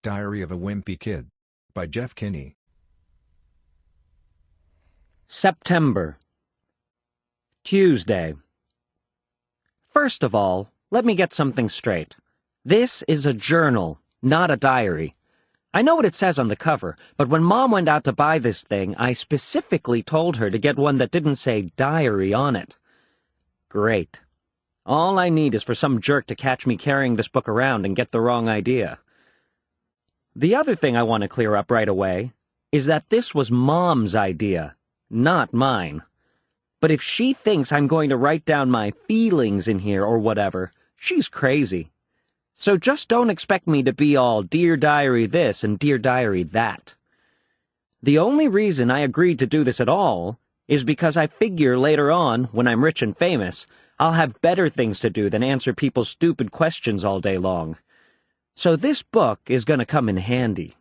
Diary of a Wimpy Kid by Kinney. September. Tuesday. First of all, let me get something straight. This is a journal, not a diary. I know what it says on the cover, but when Mom went out to buy this thing, I specifically told her to get one that didn't say diary on it. Great. All I need is for some jerk to catch me carrying this book around and get the wrong idea. The other thing I want to clear up right away is that this was Mom's idea, not mine. But if she thinks I'm going to write down my feelings in here or whatever, she's crazy. So just don't expect me to be all Dear Diary this and Dear Diary that. The only reason I agreed to do this at all is because I figure later on, when I'm rich and famous, I'll have better things to do than answer people's stupid questions all day long. So this book is going to come in handy.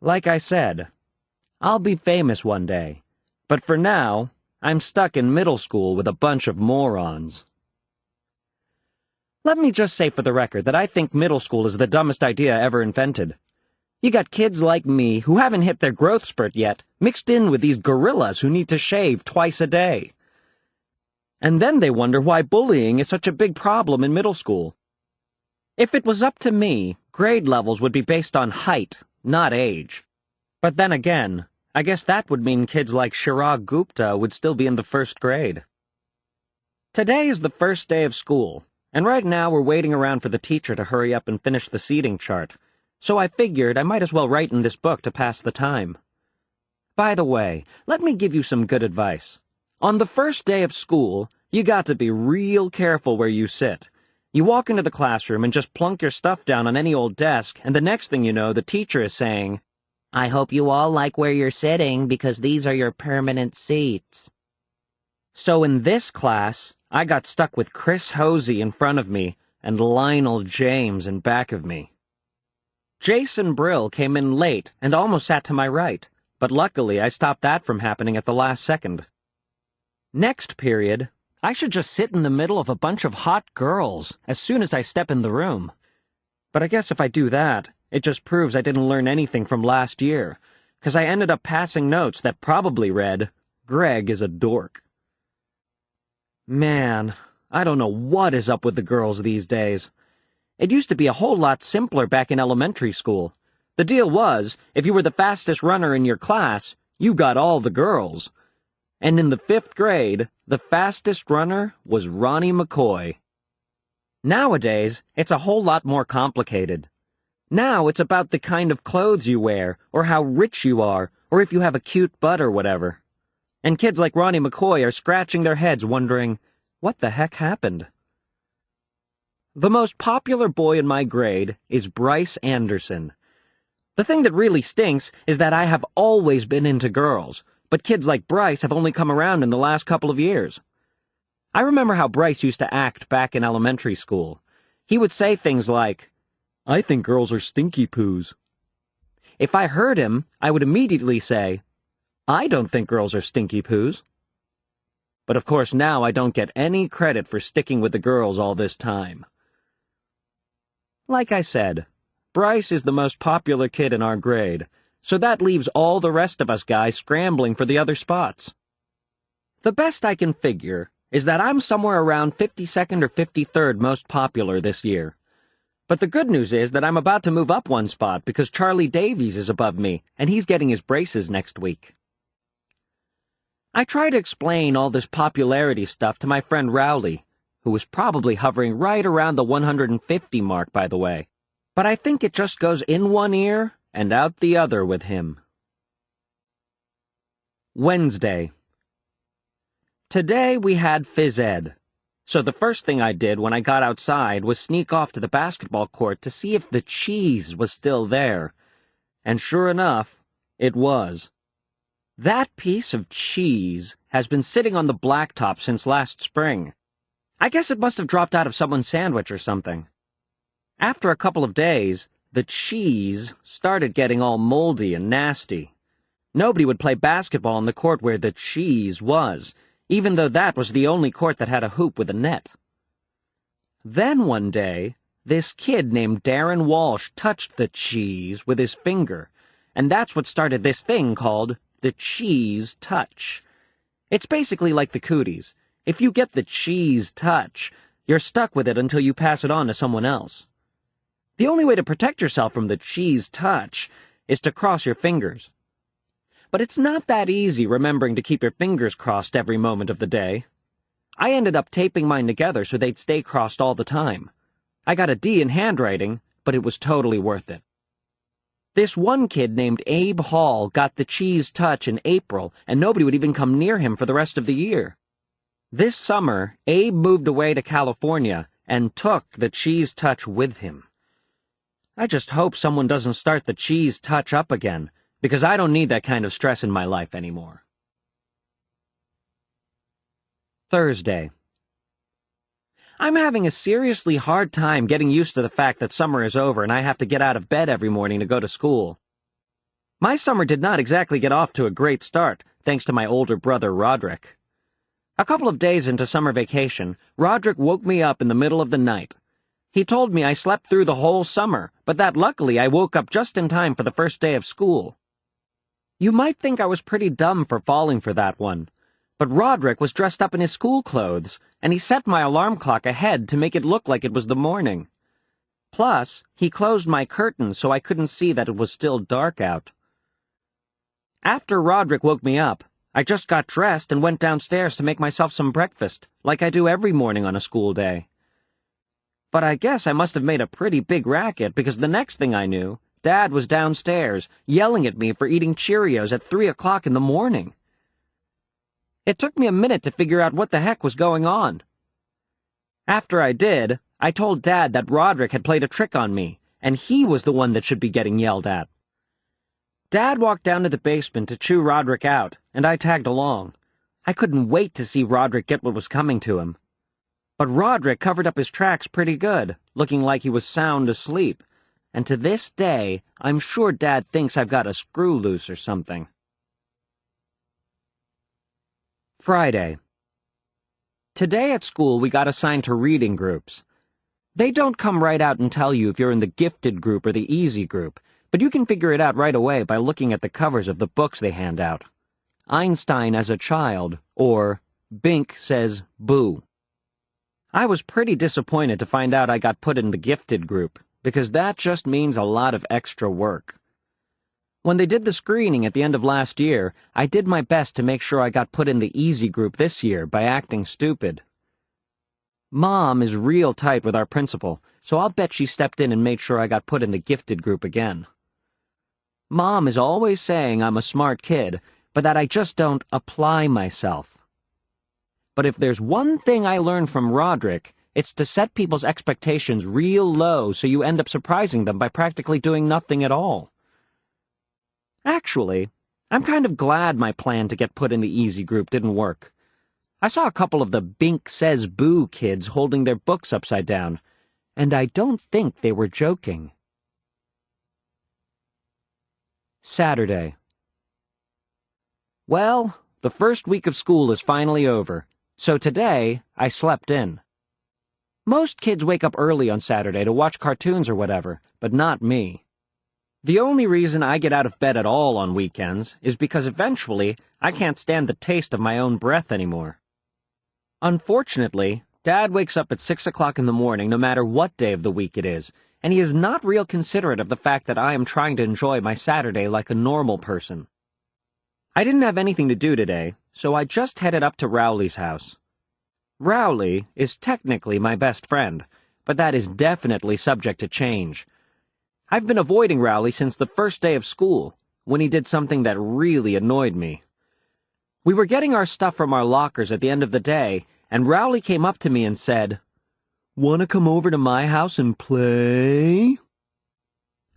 Like I said, I'll be famous one day, but for now, I'm stuck in middle school with a bunch of morons. Let me just say for the record that I think middle school is the dumbest idea ever invented. You got kids like me who haven't hit their growth spurt yet, mixed in with these gorillas who need to shave twice a day. And then they wonder why bullying is such a big problem in middle school. If it was up to me, grade levels would be based on height, not age. But then again, I guess that would mean kids like Chirag Gupta would still be in the first grade. Today is the first day of school, and right now we're waiting around for the teacher to hurry up and finish the seating chart, so I figured I might as well write in this book to pass the time. By the way, let me give you some good advice. On the first day of school, you got to be real careful where you sit. You walk into the classroom and just plunk your stuff down on any old desk, and the next thing you know, the teacher is saying, "I hope you all like where you're sitting because these are your permanent seats." So in this class, I got stuck with Chris Hosey in front of me and Lionel James in back of me. Jason Brill came in late and almost sat to my right, but luckily I stopped that from happening at the last second. Next period, I should just sit in the middle of a bunch of hot girls as soon as I step in the room. But I guess if I do that, it just proves I didn't learn anything from last year, 'cause I ended up passing notes that probably read, "Greg is a dork." Man, I don't know what is up with the girls these days. It used to be a whole lot simpler back in elementary school. The deal was, if you were the fastest runner in your class, you got all the girls. And in the 5th grade, the fastest runner was Ronnie McCoy. Nowadays, it's a whole lot more complicated. Now it's about the kind of clothes you wear, or how rich you are, or if you have a cute butt or whatever. And kids like Ronnie McCoy are scratching their heads wondering, what the heck happened? The most popular boy in my grade is Bryce Anderson. The thing that really stinks is that I have always been into girls, but kids like Bryce have only come around in the last couple of years. I remember how Bryce used to act back in elementary school. He would say things like, "I think girls are stinky poos." If I heard him, I would immediately say, "I don't think girls are stinky poos." But of course now I don't get any credit for sticking with the girls all this time. Like I said, Bryce is the most popular kid in our grade, so that leaves all the rest of us guys scrambling for the other spots. The best I can figure is that I'm somewhere around 52nd or 53rd most popular this year. But the good news is that I'm about to move up one spot because Charlie Davies is above me, and he's getting his braces next week. I try to explain all this popularity stuff to my friend Rowley, who is probably hovering right around the 150 mark, by the way. But I think it just goes in one ear and out the other with him. Wednesday. Today we had phys ed, so the first thing I did when I got outside was sneak off to the basketball court to see if the cheese was still there. And sure enough, it was. That piece of cheese has been sitting on the blacktop since last spring. I guess it must have dropped out of someone's sandwich or something. After a couple of days, the cheese started getting all moldy and nasty. Nobody would play basketball on the court where the cheese was, even though that was the only court that had a hoop with a net. Then one day, This kid named Darren Walsh touched the cheese with his finger, and that's what started this thing called the cheese touch. It's basically like the cooties. If you get the cheese touch, you're stuck with it until you pass it on to someone else. The only way to protect yourself from the cheese touch is to cross your fingers. But it's not that easy remembering to keep your fingers crossed every moment of the day. I ended up taping mine together so they'd stay crossed all the time. I got a D in handwriting, but it was totally worth it. This one kid named Abe Hall got the cheese touch in April, and nobody would even come near him for the rest of the year. This summer, Abe moved away to California and took the cheese touch with him. I just hope someone doesn't start the cheese touch up again, because I don't need that kind of stress in my life anymore. Thursday. I'm having a seriously hard time getting used to the fact that summer is over and I have to get out of bed every morning to go to school. My summer did not exactly get off to a great start, thanks to my older brother Roderick. A couple of days into summer vacation, Roderick woke me up in the middle of the night. He told me I slept through the whole summer, but that luckily I woke up just in time for the first day of school. You might think I was pretty dumb for falling for that one. But Roderick was dressed up in his school clothes, and he set my alarm clock ahead to make it look like it was the morning. Plus, he closed my curtains so I couldn't see that it was still dark out. After Roderick woke me up, I just got dressed and went downstairs to make myself some breakfast, like I do every morning on a school day. But I guess I must have made a pretty big racket because the next thing I knew, Dad was downstairs, yelling at me for eating Cheerios at 3 o'clock in the morning. It took me a minute to figure out what the heck was going on. After I did, I told Dad that Roderick had played a trick on me, and he was the one that should be getting yelled at. Dad walked down to the basement to chew Roderick out, and I tagged along. I couldn't wait to see Roderick get what was coming to him. But Roderick covered up his tracks pretty good, looking like he was sound asleep, and to this day, I'm sure Dad thinks I've got a screw loose or something. Friday. Today at school we got assigned to reading groups. They don't come right out and tell you if you're in the gifted group or the easy group, but you can figure it out right away by looking at the covers of the books they hand out. Einstein as a Child, or Bink Says Boo. I was pretty disappointed to find out I got put in the gifted group, because that just means a lot of extra work. When they did the screening at the end of last year, I did my best to make sure I got put in the easy group this year by acting stupid. Mom is real tight with our principal, so I'll bet she stepped in and made sure I got put in the gifted group again. Mom is always saying I'm a smart kid, but that I just don't apply myself. But if there's one thing I learned from Roderick, it's to set people's expectations real low so you end up surprising them by practically doing nothing at all. Actually, I'm kind of glad my plan to get put in the easy group didn't work. I saw a couple of the Bink Says Boo kids holding their books upside down, and I don't think they were joking. Saturday. Well, the first week of school is finally over, so today I slept in. Most kids wake up early on Saturday to watch cartoons or whatever, but not me. The only reason I get out of bed at all on weekends is because eventually I can't stand the taste of my own breath anymore. Unfortunately, Dad wakes up at 6 o'clock in the morning no matter what day of the week it is, and he is not real considerate of the fact that I am trying to enjoy my Saturday like a normal person. I didn't have anything to do today, so I just headed up to Rowley's house. Rowley is technically my best friend, but that is definitely subject to change. I've been avoiding Rowley since the first day of school, when he did something that really annoyed me. We were getting our stuff from our lockers at the end of the day, and Rowley came up to me and said, "Want to come over to my house and play?"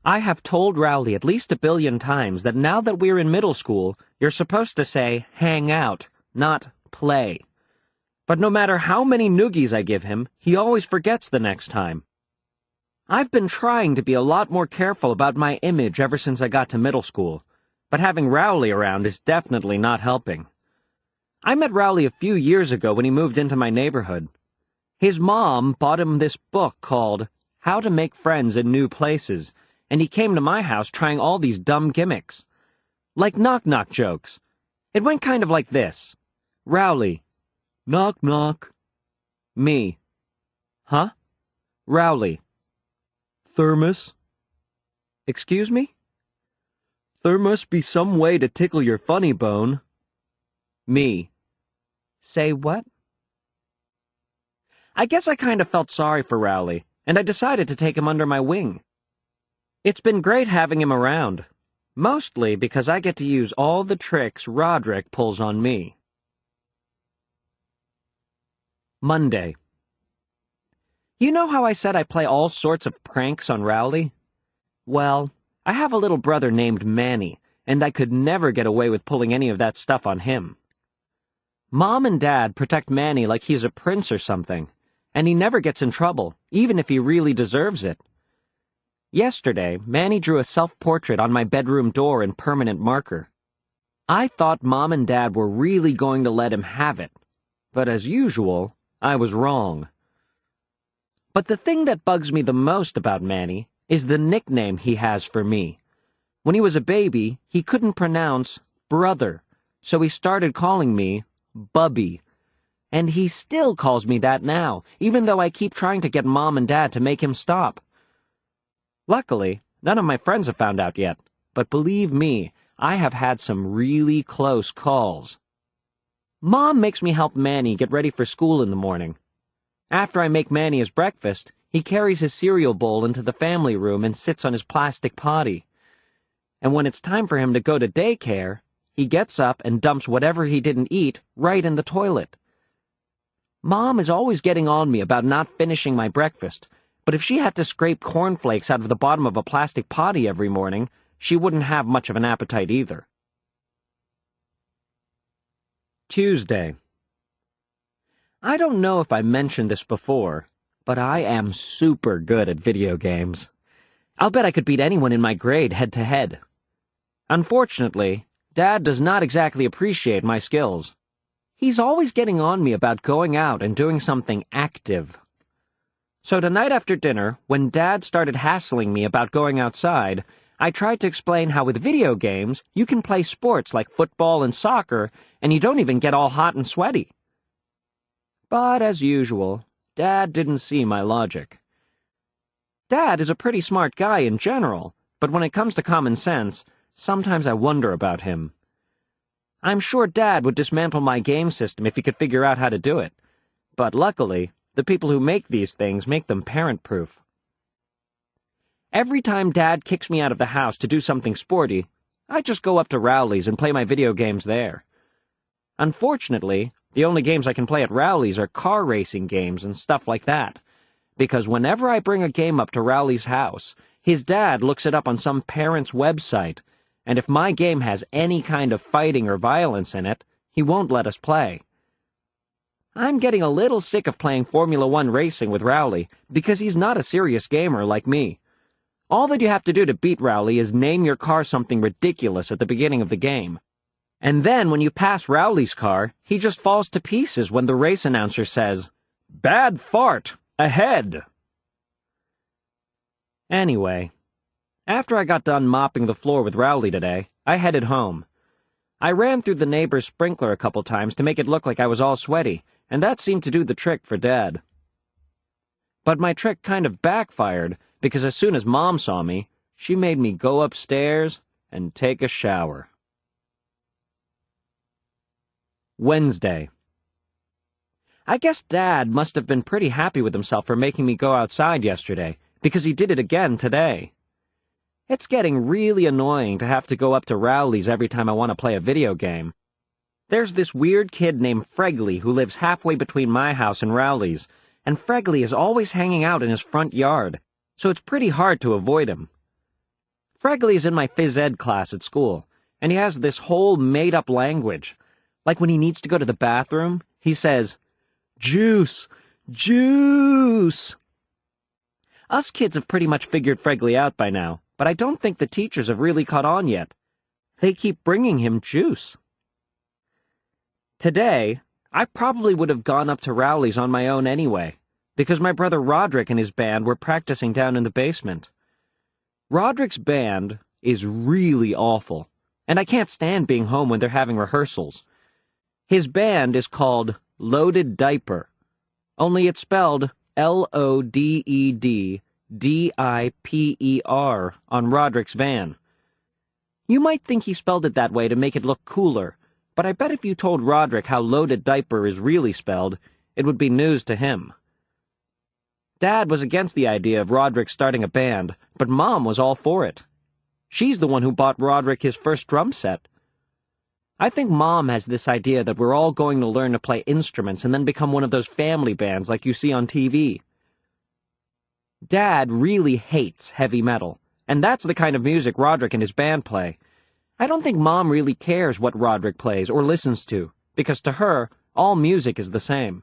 I have told Rowley at least 1 billion times that now that we're in middle school, you're supposed to say hang out, not play. But no matter how many noogies I give him, he always forgets the next time. I've been trying to be a lot more careful about my image ever since I got to middle school, but having Rowley around is definitely not helping. I met Rowley a few years ago when he moved into my neighborhood. His mom bought him this book called how to make friends in new places, and he came to my house trying all these dumb gimmicks. Like knock-knock jokes. It went kind of like this. Rowley. Knock knock. Me. Huh? Rowley. Thermos. Excuse me? There must be some way to tickle your funny bone. Me. Say what? I guess I kind of felt sorry for Rowley, and I decided to take him under my wing. It's been great having him around, mostly because I get to use all the tricks Roderick pulls on me. Monday. You know how I said I play all sorts of pranks on Rowley? Well, I have a little brother named Manny, and I could never get away with pulling any of that stuff on him. Mom and Dad protect Manny like he's a prince or something, and he never gets in trouble, even if he really deserves it. Yesterday, Manny drew a self-portrait on my bedroom door in permanent marker. I thought Mom and Dad were really going to let him have it, but as usual, I was wrong. But the thing that bugs me the most about Manny is the nickname he has for me. When he was a baby, he couldn't pronounce brother, so he started calling me Bubby. And he still calls me that now, even though I keep trying to get Mom and Dad to make him stop. Luckily, none of my friends have found out yet, but believe me, I have had some really close calls. Mom makes me help Manny get ready for school in the morning. After I make Manny his breakfast, he carries his cereal bowl into the family room and sits on his plastic potty. And when it's time for him to go to daycare, he gets up and dumps whatever he didn't eat right in the toilet. Mom is always getting on me about not finishing my breakfast, but if she had to scrape cornflakes out of the bottom of a plastic potty every morning, she wouldn't have much of an appetite either. Tuesday. I don't know if I mentioned this before, but I am super good at video games. I'll bet I could beat anyone in my grade head-to-head. Unfortunately, Dad does not exactly appreciate my skills. He's always getting on me about going out and doing something active. So tonight after dinner, when Dad started hassling me about going outside, I tried to explain how with video games, you can play sports like football and soccer, and you don't even get all hot and sweaty. But as usual, Dad didn't see my logic. Dad is a pretty smart guy in general, but when it comes to common sense, sometimes I wonder about him. I'm sure Dad would dismantle my game system if he could figure out how to do it, but luckily, the people who make these things make them parent-proof. Every time Dad kicks me out of the house to do something sporty, I just go up to Rowley's and play my video games there. Unfortunately, the only games I can play at Rowley's are car racing games and stuff like that, because whenever I bring a game up to Rowley's house, his dad looks it up on some parent's website, and if my game has any kind of fighting or violence in it, he won't let us play. I'm getting a little sick of playing Formula One racing with Rowley, because he's not a serious gamer like me. All that you have to do to beat Rowley is name your car something ridiculous at the beginning of the game. And then when you pass Rowley's car, he just falls to pieces when the race announcer says, "Bad fart! Ahead!" Anyway, after I got done mopping the floor with Rowley today, I headed home. I ran through the neighbor's sprinkler a couple times to make it look like I was all sweaty, and that seemed to do the trick for Dad. But my trick kind of backfired, because as soon as Mom saw me, she made me go upstairs and take a shower. Wednesday. I guess Dad must have been pretty happy with himself for making me go outside yesterday, because he did it again today. It's getting really annoying to have to go up to Rowley's every time I want to play a video game. There's this weird kid named Fregley who lives halfway between my house and Rowley's, and Fregley is always hanging out in his front yard, so it's pretty hard to avoid him. Fregley's in my phys ed class at school, and he has this whole made-up language. Like when he needs to go to the bathroom, he says, "Juice! Juice!" Us kids have pretty much figured Fregley out by now, but I don't think the teachers have really caught on yet. They keep bringing him juice. Today, I probably would have gone up to Rowley's on my own anyway, because my brother Roderick and his band were practicing down in the basement. Roderick's band is really awful, and I can't stand being home when they're having rehearsals. His band is called Loaded Diaper, only it's spelled L-O-D-E-D-D-I-P-E-R on Roderick's van. You might think he spelled it that way to make it look cooler, but I bet if you told Roderick how Loaded Diaper is really spelled, it would be news to him. Dad was against the idea of Roderick starting a band, but Mom was all for it. She's the one who bought Roderick his first drum set. I think Mom has this idea that we're all going to learn to play instruments and then become one of those family bands like you see on TV. Dad really hates heavy metal, and that's the kind of music Roderick and his band play. I don't think Mom really cares what Roderick plays or listens to, because to her, all music is the same.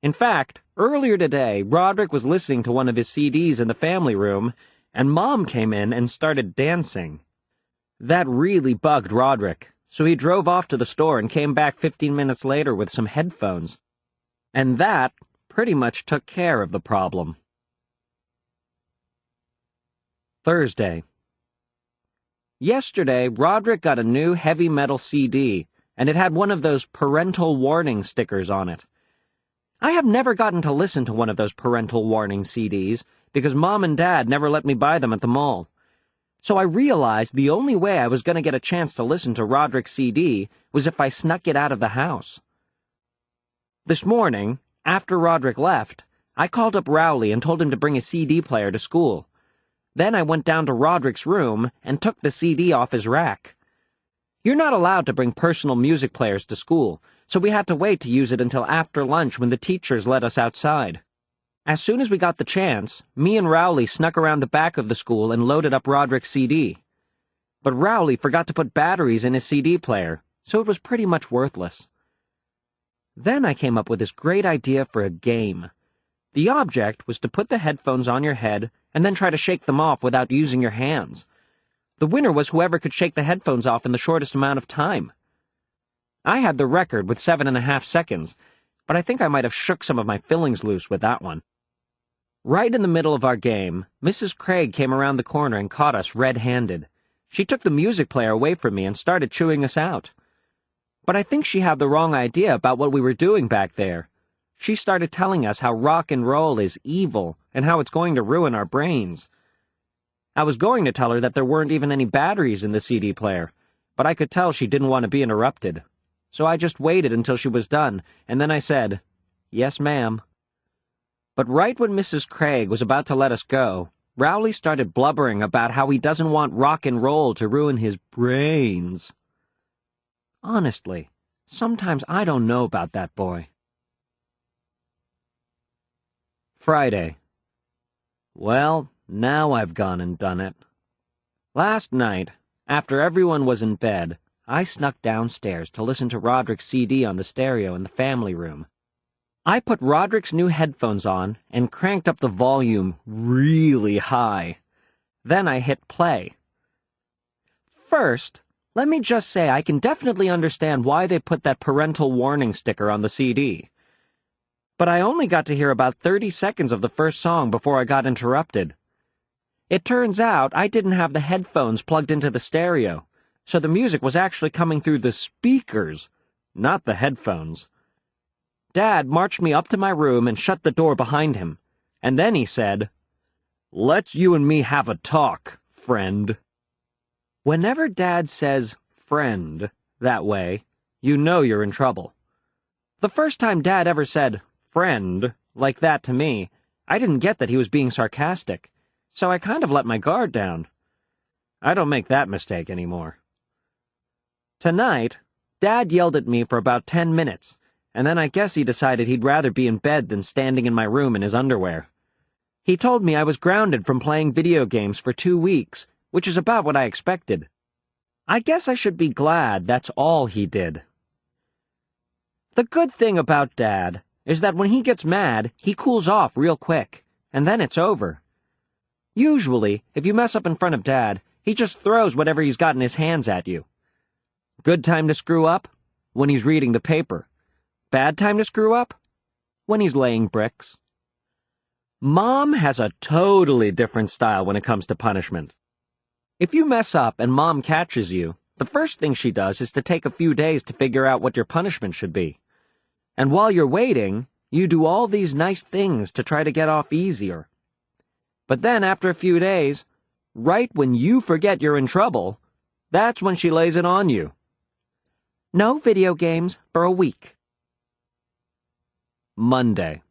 In fact, earlier today, Roderick was listening to one of his CDs in the family room, and Mom came in and started dancing. That really bugged Roderick, so he drove off to the store and came back 15 minutes later with some headphones. And that pretty much took care of the problem. Thursday. Yesterday, Roderick got a new heavy metal CD, and it had one of those parental warning stickers on it. I have never gotten to listen to one of those parental warning CDs because Mom and Dad never let me buy them at the mall. So I realized the only way I was going to get a chance to listen to Roderick's CD was if I snuck it out of the house. This morning, after Roderick left, I called up Rowley and told him to bring his CD player to school. Then I went down to Roderick's room and took the CD off his rack. You're not allowed to bring personal music players to school, so we had to wait to use it until after lunch when the teachers let us outside. As soon as we got the chance, me and Rowley snuck around the back of the school and loaded up Roderick's CD. But Rowley forgot to put batteries in his CD player, so it was pretty much worthless. Then I came up with this great idea for a game. The object was to put the headphones on your head and then try to shake them off without using your hands. The winner was whoever could shake the headphones off in the shortest amount of time. I had the record with 7.5 seconds, but I think I might have shook some of my fillings loose with that one. Right in the middle of our game, Mrs. Craig came around the corner and caught us red-handed. She took the music player away from me and started chewing us out. But I think she had the wrong idea about what we were doing back there. She started telling us how rock and roll is evil and how it's going to ruin our brains. I was going to tell her that there weren't even any batteries in the CD player, but I could tell she didn't want to be interrupted. So I just waited until she was done, and then I said, "Yes, ma'am." But right when Mrs. Craig was about to let us go, Rowley started blubbering about how he doesn't want rock and roll to ruin his brains. Honestly, sometimes I don't know about that boy. Friday. Well, now I've gone and done it. Last night, after everyone was in bed, I snuck downstairs to listen to Roderick's CD on the stereo in the family room. I put Roderick's new headphones on and cranked up the volume really high. Then I hit play. First, let me just say I can definitely understand why they put that parental warning sticker on the CD. But I only got to hear about 30 seconds of the first song before I got interrupted. It turns out I didn't have the headphones plugged into the stereo, so the music was actually coming through the speakers, not the headphones. Dad marched me up to my room and shut the door behind him, and then he said, "Let's you and me have a talk, friend." Whenever Dad says friend that way, you know you're in trouble. The first time Dad ever said friend like that to me, I didn't get that he was being sarcastic, so I kind of let my guard down. I don't make that mistake anymore. Tonight, Dad yelled at me for about 10 minutes, and then I guess he decided he'd rather be in bed than standing in my room in his underwear. He told me I was grounded from playing video games for 2 weeks, which is about what I expected. I guess I should be glad that's all he did. The good thing about Dad is that when he gets mad, he cools off real quick, and then it's over. Usually, if you mess up in front of Dad, he just throws whatever he's got in his hands at you. Good time to screw up? When he's reading the paper. Bad time to screw up? When he's laying bricks. Mom has a totally different style when it comes to punishment. If you mess up and Mom catches you, the first thing she does is to take a few days to figure out what your punishment should be. And while you're waiting, you do all these nice things to try to get off easier. But then after a few days, right when you forget you're in trouble, that's when she lays it on you. No video games for a week. Monday.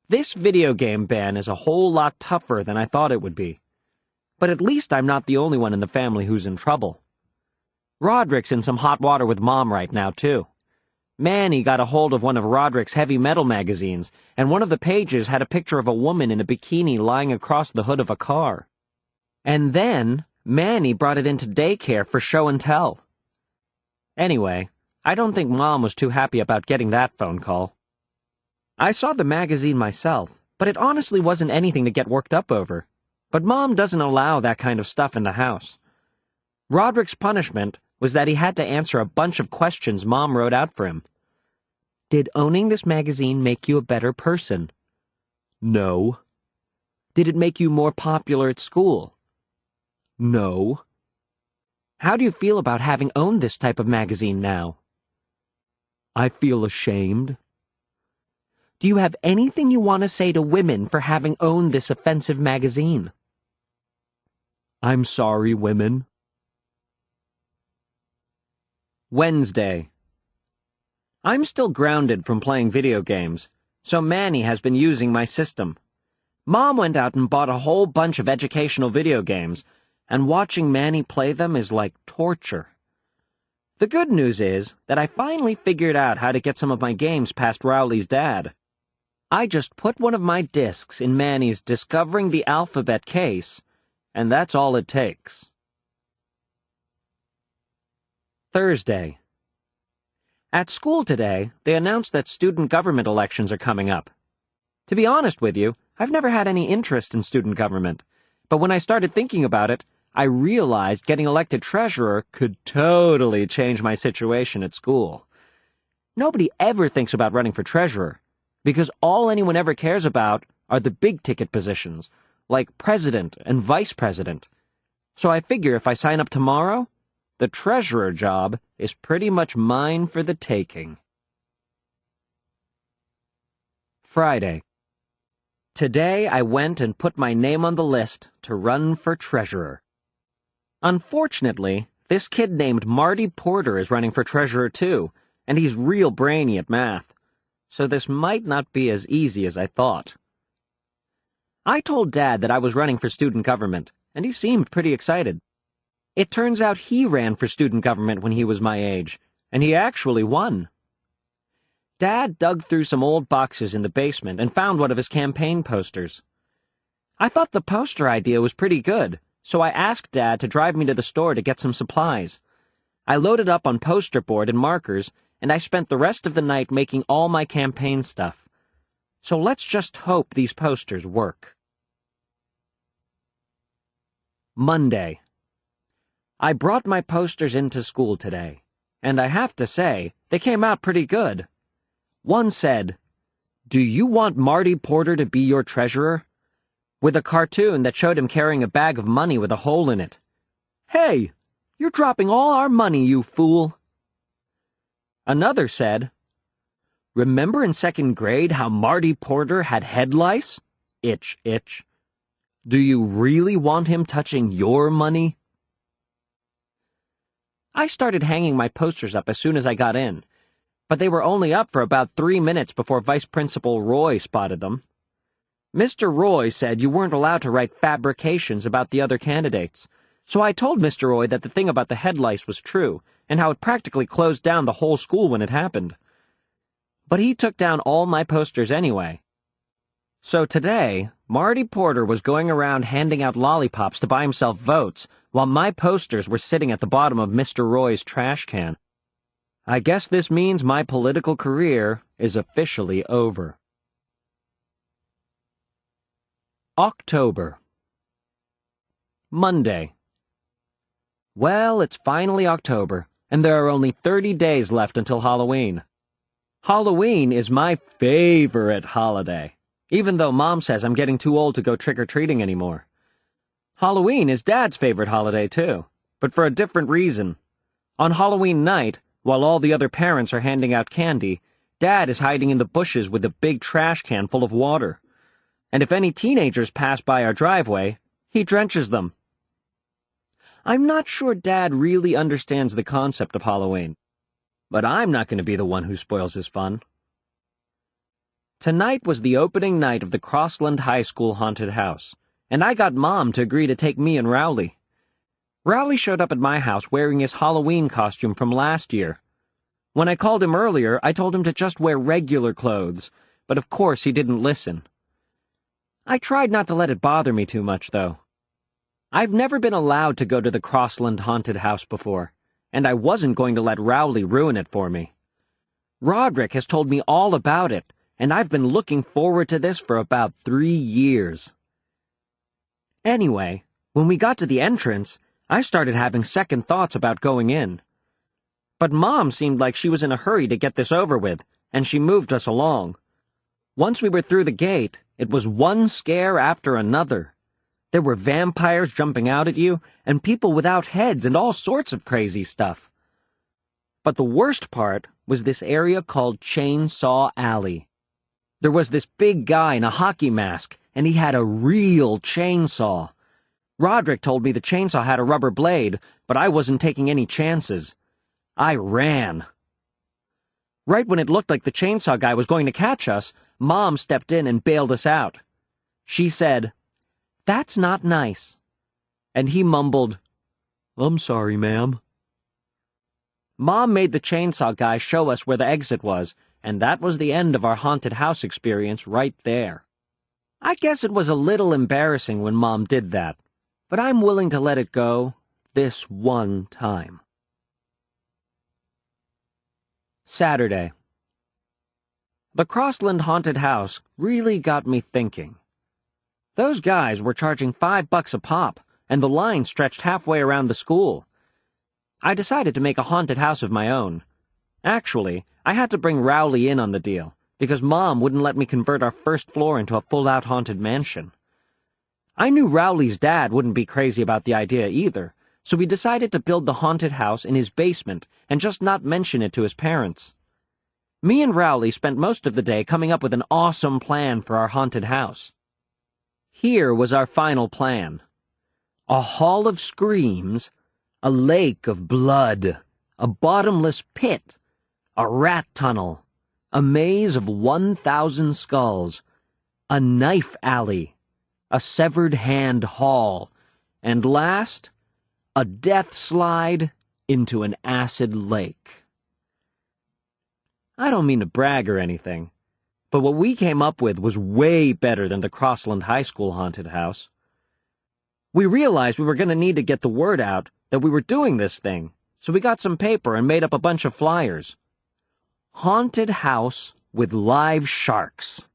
This video game ban is a whole lot tougher than I thought it would be. But at least I'm not the only one in the family who's in trouble. Roderick's in some hot water with Mom right now, too. Manny got a hold of one of Roderick's heavy metal magazines, and one of the pages had a picture of a woman in a bikini lying across the hood of a car. And then, Manny brought it into daycare for show and tell. Anyway, I don't think Mom was too happy about getting that phone call. I saw the magazine myself, but it honestly wasn't anything to get worked up over. But Mom doesn't allow that kind of stuff in the house. Roderick's punishment was that he had to answer a bunch of questions Mom wrote out for him. Did owning this magazine make you a better person? No. Did it make you more popular at school? No. How do you feel about having owned this type of magazine now? I feel ashamed. Do you have anything you want to say to women for having owned this offensive magazine? I'm sorry, women. Wednesday. I'm still grounded from playing video games, so Manny has been using my system. Mom went out and bought a whole bunch of educational video games, and watching Manny play them is like torture. The good news is that I finally figured out how to get some of my games past Rowley's dad. I just put one of my discs in Manny's Discovering the Alphabet case, and that's all it takes. Thursday. At school today, they announced that student government elections are coming up. To be honest with you, I've never had any interest in student government, but when I started thinking about it, I realized getting elected treasurer could totally change my situation at school. Nobody ever thinks about running for treasurer, because all anyone ever cares about are the big-ticket positions, like president and vice president. So I figure if I sign up tomorrow, the treasurer job is pretty much mine for the taking. Friday. Today I went and put my name on the list to run for treasurer. Unfortunately, this kid named Marty Porter is running for treasurer too, and he's real brainy at math. So this might not be as easy as I thought. I told Dad that I was running for student government, and he seemed pretty excited. It turns out he ran for student government when he was my age, and he actually won. Dad dug through some old boxes in the basement and found one of his campaign posters. I thought the poster idea was pretty good, so I asked Dad to drive me to the store to get some supplies. I loaded up on poster board and markers, and I spent the rest of the night making all my campaign stuff. So let's just hope these posters work. Monday. I brought my posters into school today, and I have to say, they came out pretty good. One said, "Do you want Marty Porter to be your treasurer?" with a cartoon that showed him carrying a bag of money with a hole in it. "Hey, you're dropping all our money, you fool." Another said, "Remember in second grade how Marty Porter had head lice? Itch, itch. Do you really want him touching your money?" I started hanging my posters up as soon as I got in, but they were only up for about 3 minutes before Vice Principal Roy spotted them. Mr. Roy said you weren't allowed to write fabrications about the other candidates, so I told Mr. Roy that the thing about the head lice was true, and how it practically closed down the whole school when it happened. But he took down all my posters anyway. So today, Marty Porter was going around handing out lollipops to buy himself votes, while my posters were sitting at the bottom of Mr. Roy's trash can. I guess this means my political career is officially over. October. Monday. Well, it's finally October, and there are only 30 days left until Halloween. Halloween is my favorite holiday. even though Mom says I'm getting too old to go trick-or-treating anymore. Halloween is Dad's favorite holiday, too, but for a different reason. On Halloween night, while all the other parents are handing out candy, Dad is hiding in the bushes with a big trash can full of water. And if any teenagers pass by our driveway, he drenches them. I'm not sure Dad really understands the concept of Halloween, but I'm not going to be the one who spoils his fun. Tonight was the opening night of the Crossland High School haunted house, and I got Mom to agree to take me and Rowley. Rowley showed up at my house wearing his Halloween costume from last year. When I called him earlier, I told him to just wear regular clothes, but of course he didn't listen. I tried not to let it bother me too much, though. I've never been allowed to go to the Crossland haunted house before, and I wasn't going to let Rowley ruin it for me. Roderick has told me all about it, and I've been looking forward to this for about 3 years. Anyway, when we got to the entrance, I started having second thoughts about going in. But Mom seemed like she was in a hurry to get this over with, and she moved us along. Once we were through the gate, it was one scare after another. There were vampires jumping out at you, and people without heads, and all sorts of crazy stuff. But the worst part was this area called Chainsaw Alley. There was this big guy in a hockey mask, and he had a real chainsaw. Roderick told me the chainsaw had a rubber blade, but I wasn't taking any chances. I ran. Right when it looked like the chainsaw guy was going to catch us, Mom stepped in and bailed us out. She said, "That's not nice." And he mumbled, "I'm sorry, ma'am." Mom made the chainsaw guy show us where the exit was, and that was the end of our haunted house experience right there. I guess it was a little embarrassing when Mom did that, but I'm willing to let it go this one time. Saturday. The Crossland haunted house really got me thinking. Those guys were charging $5 a pop, and the line stretched halfway around the school. I decided to make a haunted house of my own. Actually, I had to bring Rowley in on the deal, because Mom wouldn't let me convert our first floor into a full-out haunted mansion. I knew Rowley's dad wouldn't be crazy about the idea either, so we decided to build the haunted house in his basement and just not mention it to his parents. Me and Rowley spent most of the day coming up with an awesome plan for our haunted house. Here was our final plan. A hall of screams, a lake of blood, a bottomless pit, a rat tunnel, a maze of 1,000 skulls, a knife alley, a severed hand hall, and last, a death slide into an acid lake. I don't mean to brag or anything, but what we came up with was way better than the Crossland High School haunted house. We realized we were going to need to get the word out that we were doing this thing, so we got some paper and made up a bunch of flyers. Haunted house with live sharks.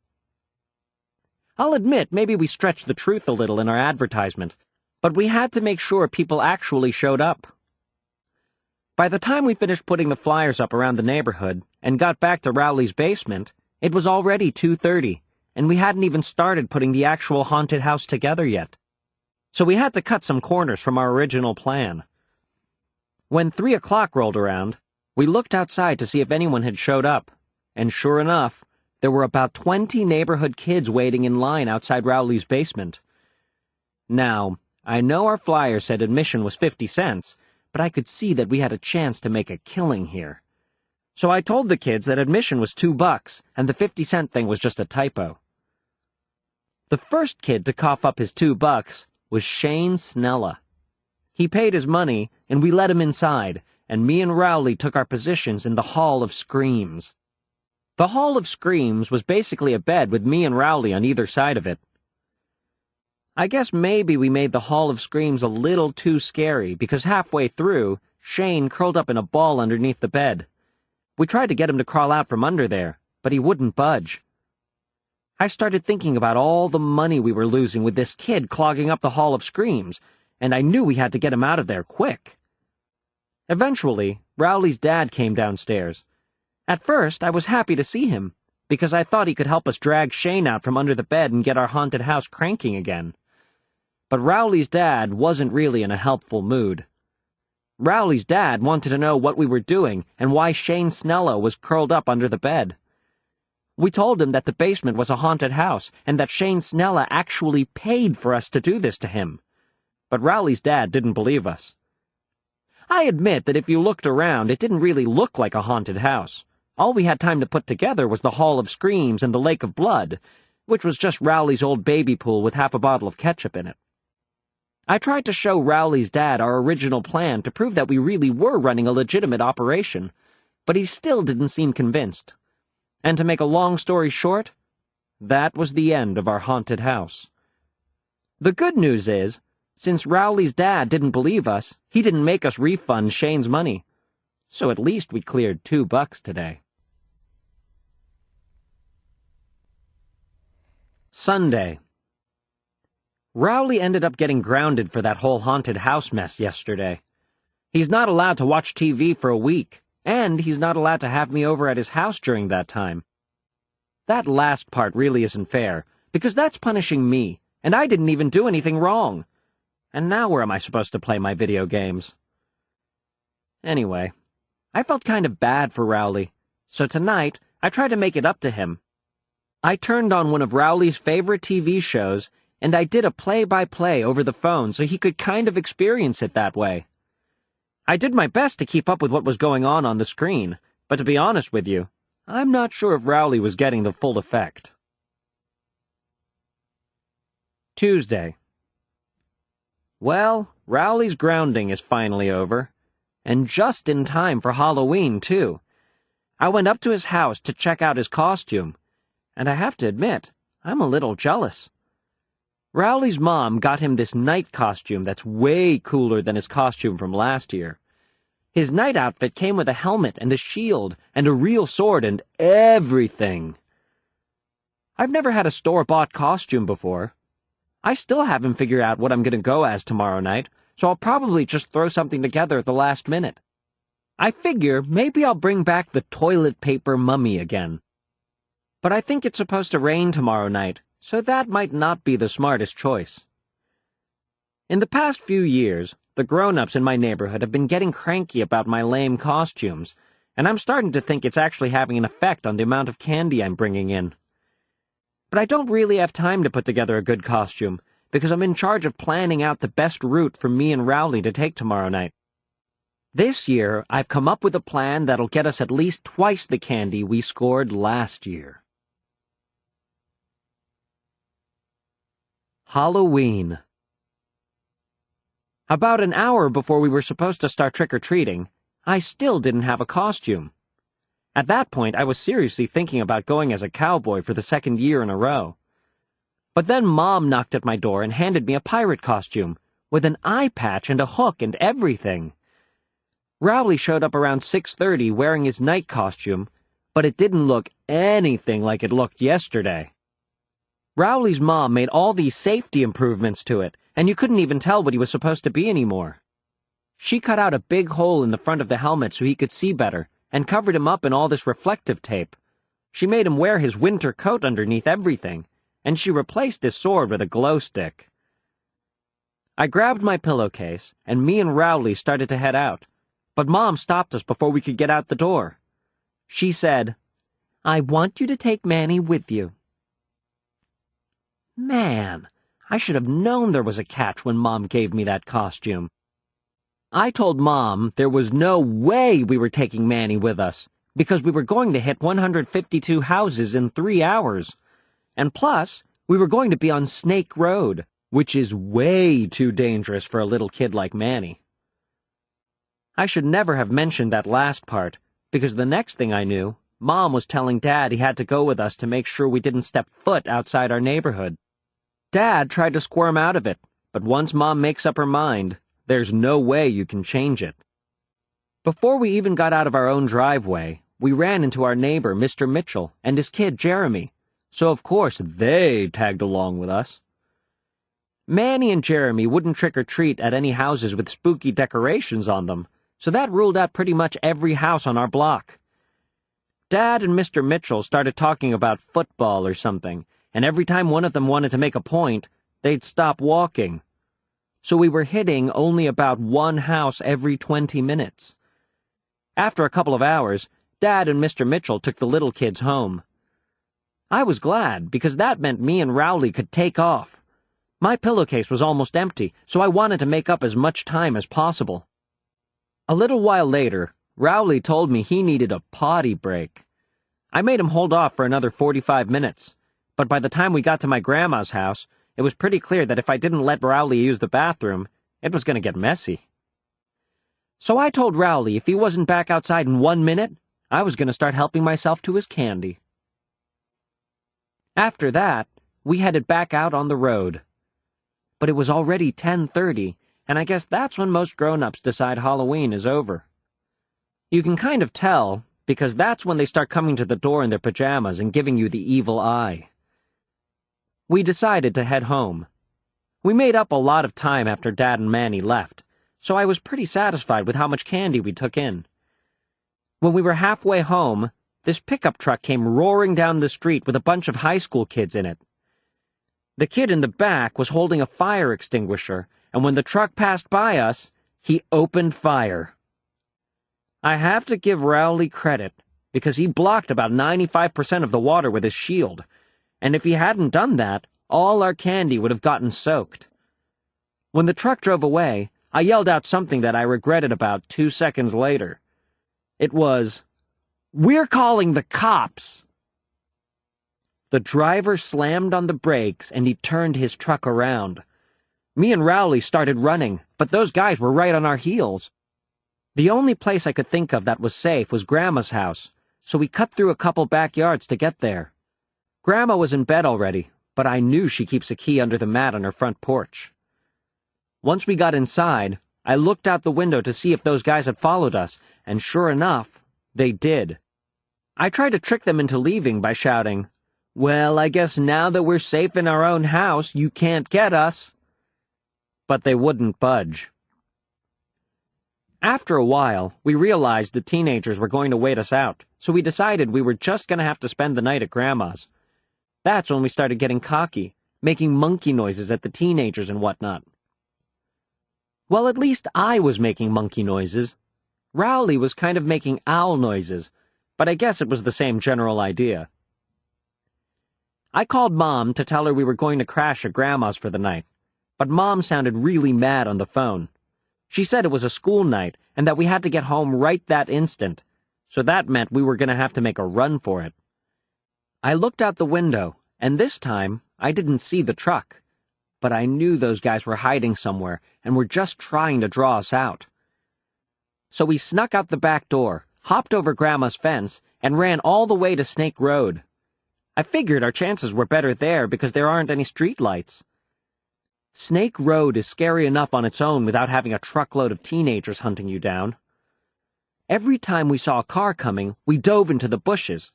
I'll admit maybe we stretched the truth a little in our advertisement, but we had to make sure people actually showed up. By the time we finished putting the flyers up around the neighborhood and got back to Rowley's basement, it was already 2:30, and we hadn't even started putting the actual haunted house together yet. So we had to cut some corners from our original plan. When 3 o'clock rolled around, we looked outside to see if anyone had showed up, and sure enough, there were about 20 neighborhood kids waiting in line outside Rowley's basement. Now, I know our flyer said admission was 50 cents, but I could see that we had a chance to make a killing here. So I told the kids that admission was $2, and the 50-cent thing was just a typo. The first kid to cough up his $2 was Shane Snella. He paid his money, and we let him inside, and me and Rowley took our positions in the Hall of Screams. The Hall of Screams was basically a bed with me and Rowley on either side of it. I guess maybe we made the Hall of Screams a little too scary because halfway through, Shane curled up in a ball underneath the bed. We tried to get him to crawl out from under there, but he wouldn't budge. I started thinking about all the money we were losing with this kid clogging up the Hall of Screams, and I knew we had to get him out of there quick. Eventually, Rowley's dad came downstairs. At first, I was happy to see him, because I thought he could help us drag Shane out from under the bed and get our haunted house cranking again. But Rowley's dad wasn't really in a helpful mood. Rowley's dad wanted to know what we were doing and why Shane Snello was curled up under the bed. We told him that the basement was a haunted house and that Shane Snella actually paid for us to do this to him. But Rowley's dad didn't believe us. I admit that if you looked around, it didn't really look like a haunted house. All we had time to put together was the Hall of Screams and the Lake of Blood, which was just Rowley's old baby pool with half a bottle of ketchup in it. I tried to show Rowley's dad our original plan to prove that we really were running a legitimate operation, but he still didn't seem convinced. And to make a long story short, that was the end of our haunted house. The good news is, since Rowley's dad didn't believe us, he didn't make us refund Shane's money. So at least we cleared $2 today. Sunday. Rowley ended up getting grounded for that whole haunted house mess yesterday. He's not allowed to watch TV for a week, and he's not allowed to have me over at his house during that time. That last part really isn't fair, because that's punishing me, and I didn't even do anything wrong. And now where am I supposed to play my video games? Anyway, I felt kind of bad for Rowley, so tonight I tried to make it up to him. I turned on one of Rowley's favorite TV shows, and I did a play-by-play over the phone so he could kind of experience it that way. I did my best to keep up with what was going on the screen, but to be honest with you, I'm not sure if Rowley was getting the full effect. Tuesday. Well, Rowley's grounding is finally over, and just in time for Halloween, too. I went up to his house to check out his costume, and I have to admit, I'm a little jealous. Rowley's mom got him this night costume that's way cooler than his costume from last year. His night outfit came with a helmet and a shield and a real sword and everything. I've never had a store-bought costume before. I still haven't figured out what I'm going to go as tomorrow night, so I'll probably just throw something together at the last minute. I figure maybe I'll bring back the toilet paper mummy again. But I think it's supposed to rain tomorrow night, so that might not be the smartest choice. In the past few years, the grown-ups in my neighborhood have been getting cranky about my lame costumes, and I'm starting to think it's actually having an effect on the amount of candy I'm bringing in. But I don't really have time to put together a good costume, because I'm in charge of planning out the best route for me and Rowley to take tomorrow night. This year, I've come up with a plan that'll get us at least twice the candy we scored last year. Halloween. About an hour before we were supposed to start trick-or-treating, I still didn't have a costume. At that point, I was seriously thinking about going as a cowboy for the second year in a row. But then Mom knocked at my door and handed me a pirate costume, with an eye patch and a hook and everything. Rowley showed up around 6:30 wearing his night costume, but it didn't look anything like it looked yesterday. Rowley's mom made all these safety improvements to it, and you couldn't even tell what he was supposed to be anymore. She cut out a big hole in the front of the helmet so he could see better, and covered him up in all this reflective tape. She made him wear his winter coat underneath everything, and she replaced his sword with a glow stick. I grabbed my pillowcase, and me and Rowley started to head out, but Mom stopped us before we could get out the door. She said, "I want you to take Manny with you." Man, I should have known there was a catch when Mom gave me that costume. I told Mom there was no way we were taking Manny with us, because we were going to hit 152 houses in 3 hours. And plus, we were going to be on Snake Road, which is way too dangerous for a little kid like Manny. I should never have mentioned that last part, because the next thing I knew, Mom was telling Dad he had to go with us to make sure we didn't step foot outside our neighborhood. Dad tried to squirm out of it, but once Mom makes up her mind, there's no way you can change it. Before we even got out of our own driveway, we ran into our neighbor, Mr. Mitchell, and his kid, Jeremy, so of course they tagged along with us. Manny and Jeremy wouldn't trick-or-treat at any houses with spooky decorations on them, so that ruled out pretty much every house on our block. Dad and Mr. Mitchell started talking about football or something, and every time one of them wanted to make a point, they'd stop walking. So we were hitting only about one house every 20 minutes. After a couple of hours, Dad and Mr. Mitchell took the little kids home. I was glad, because that meant me and Rowley could take off. My pillowcase was almost empty, so I wanted to make up as much time as possible. A little while later, Rowley told me he needed a potty break. I made him hold off for another 45 minutes, but by the time we got to my grandma's house, it was pretty clear that if I didn't let Rowley use the bathroom, it was going to get messy. So I told Rowley if he wasn't back outside in 1 minute, I was going to start helping myself to his candy. After that, we headed back out on the road. But it was already 10:30, and I guess that's when most grown-ups decide Halloween is over. You can kind of tell, because that's when they start coming to the door in their pajamas and giving you the evil eye. We decided to head home. We made up a lot of time after Dad and Manny left, so I was pretty satisfied with how much candy we took in. When we were halfway home, this pickup truck came roaring down the street with a bunch of high school kids in it. The kid in the back was holding a fire extinguisher, and when the truck passed by us, he opened fire. I have to give Rowley credit, because he blocked about 95% of the water with his shield, and if he hadn't done that, all our candy would have gotten soaked. When the truck drove away, I yelled out something that I regretted about 2 seconds later. It was, "We're calling the cops!" The driver slammed on the brakes and he turned his truck around. Me and Rowley started running, but those guys were right on our heels. The only place I could think of that was safe was Grandma's house, so we cut through a couple backyards to get there. Grandma was in bed already, but I knew she keeps a key under the mat on her front porch. Once we got inside, I looked out the window to see if those guys had followed us, and sure enough, they did. I tried to trick them into leaving by shouting, "Well, I guess now that we're safe in our own house, you can't get us." But they wouldn't budge. After a while, we realized the teenagers were going to wait us out, so we decided we were just going to have to spend the night at Grandma's. That's when we started getting cocky, making monkey noises at the teenagers and whatnot. Well, at least I was making monkey noises. Rowley was kind of making owl noises, but I guess it was the same general idea. I called Mom to tell her we were going to crash at Grandma's for the night, but Mom sounded really mad on the phone. She said it was a school night and that we had to get home right that instant, so that meant we were going to have to make a run for it. I looked out the window, and this time I didn't see the truck, but I knew those guys were hiding somewhere and were just trying to draw us out. So we snuck out the back door, hopped over Grandma's fence, and ran all the way to Snake Road. I figured our chances were better there because there aren't any streetlights. Snake Road is scary enough on its own without having a truckload of teenagers hunting you down. Every time we saw a car coming, we dove into the bushes.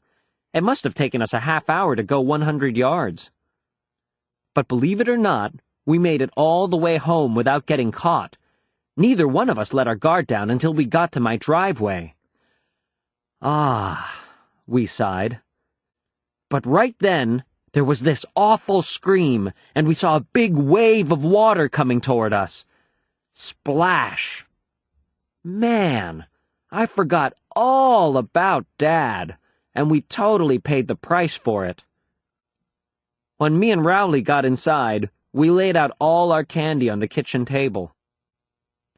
It must have taken us a half hour to go 100 yards. But believe it or not, we made it all the way home without getting caught. Neither one of us let our guard down until we got to my driveway. Ah, we sighed. But right then, there was this awful scream, and we saw a big wave of water coming toward us. Splash! Man, I forgot all about Dad, and we totally paid the price for it. When me and Rowley got inside, we laid out all our candy on the kitchen table.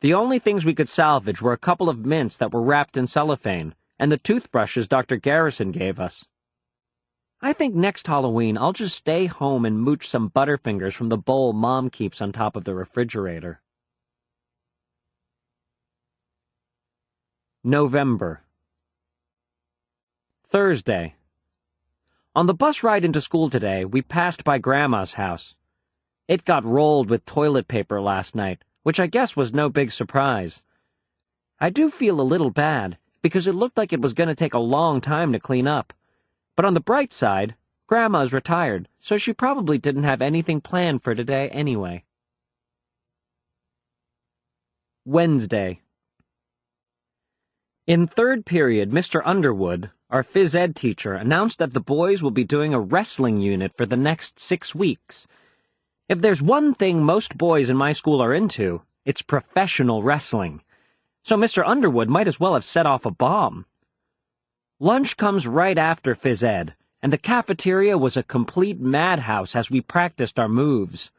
The only things we could salvage were a couple of mints that were wrapped in cellophane, and the toothbrushes Dr. Garrison gave us. I think next Halloween I'll just stay home and mooch some Butterfingers from the bowl Mom keeps on top of the refrigerator. November. Thursday. On the bus ride into school today, we passed by Grandma's house. It got rolled with toilet paper last night, which I guess was no big surprise. I do feel a little bad, because it looked like it was going to take a long time to clean up. But on the bright side, Grandma's retired, so she probably didn't have anything planned for today anyway. Wednesday. In third period, Mr. Underwood, our phys ed teacher announced that the boys will be doing a wrestling unit for the next 6 weeks. If there's one thing most boys in my school are into, it's professional wrestling. So Mr. Underwood might as well have set off a bomb. Lunch comes right after phys ed, and the cafeteria was a complete madhouse as we practiced our moves.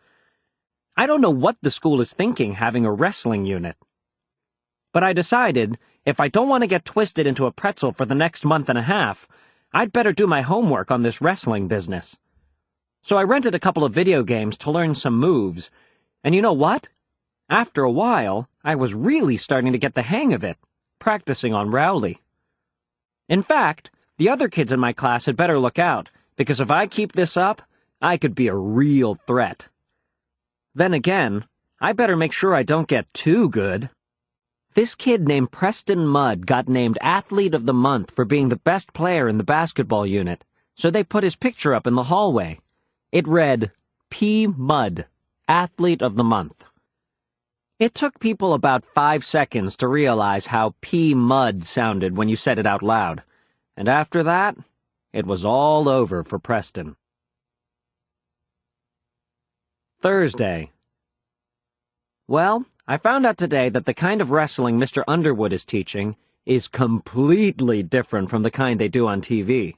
I don't know what the school is thinking having a wrestling unit. But I decided, if I don't want to get twisted into a pretzel for the next month and a half, I'd better do my homework on this wrestling business. So I rented a couple of video games to learn some moves, and you know what? After a while, I was really starting to get the hang of it, practicing on Rowley. In fact, the other kids in my class had better look out, because if I keep this up, I could be a real threat. Then again, I better make sure I don't get too good. This kid named Preston Mudd got named Athlete of the Month for being the best player in the basketball unit, so they put his picture up in the hallway. It read, P. Mudd, Athlete of the Month. It took people about 5 seconds to realize how P. Mudd sounded when you said it out loud, and after that, it was all over for Preston. Thursday. Well, I found out today that the kind of wrestling Mr. Underwood is teaching is completely different from the kind they do on TV.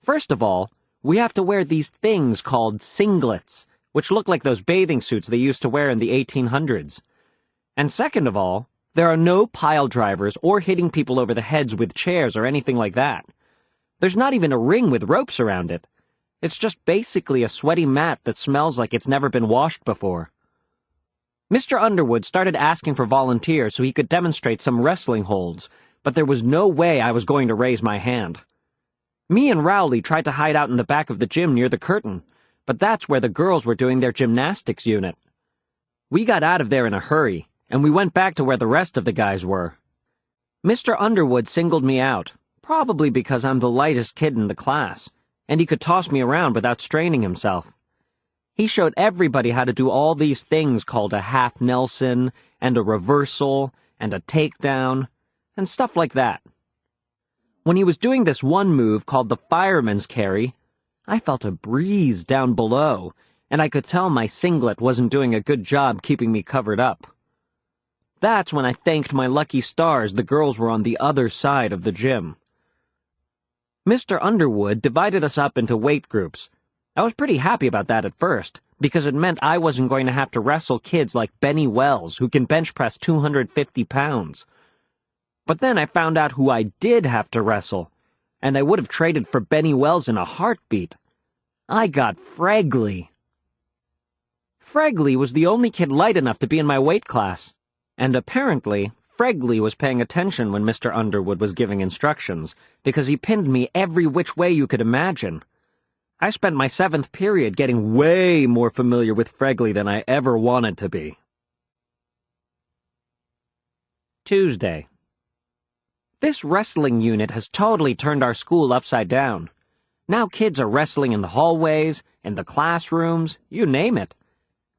First of all, we have to wear these things called singlets, which look like those bathing suits they used to wear in the 1800s. And second of all, there are no pile drivers or hitting people over the heads with chairs or anything like that. There's not even a ring with ropes around it. It's just basically a sweaty mat that smells like it's never been washed before. Mr. Underwood started asking for volunteers so he could demonstrate some wrestling holds, but there was no way I was going to raise my hand. Me and Rowley tried to hide out in the back of the gym near the curtain, but that's where the girls were doing their gymnastics unit. We got out of there in a hurry, and we went back to where the rest of the guys were. Mr. Underwood singled me out, probably because I'm the lightest kid in the class, and he could toss me around without straining himself. He showed everybody how to do all these things called a half Nelson, and a reversal, and a takedown, and stuff like that. When he was doing this one move called the fireman's carry, I felt a breeze down below, and I could tell my singlet wasn't doing a good job keeping me covered up. That's when I thanked my lucky stars the girls were on the other side of the gym. Mr. Underwood divided us up into weight groups. I was pretty happy about that at first, because it meant I wasn't going to have to wrestle kids like Benny Wells, who can bench press 250 pounds. But then I found out who I did have to wrestle, and I would have traded for Benny Wells in a heartbeat. I got Fregley. Fregley was the only kid light enough to be in my weight class, and apparently Fregley was paying attention when Mr. Underwood was giving instructions, because he pinned me every which way you could imagine. I spent my 7th period getting way more familiar with Fregley than I ever wanted to be. Tuesday. This wrestling unit has totally turned our school upside down. Now kids are wrestling in the hallways, in the classrooms, you name it.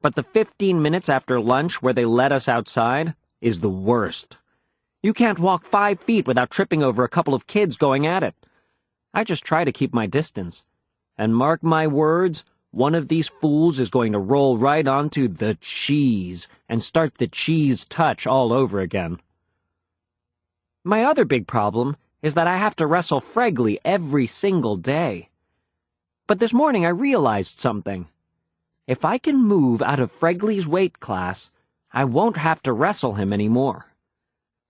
But the 15 minutes after lunch where they let us outside is the worst. You can't walk 5 feet without tripping over a couple of kids going at it. I just try to keep my distance. And mark my words, one of these fools is going to roll right onto the cheese and start the cheese touch all over again. My other big problem is that I have to wrestle Fregley every single day. But this morning I realized something. If I can move out of Fregley's weight class, I won't have to wrestle him anymore.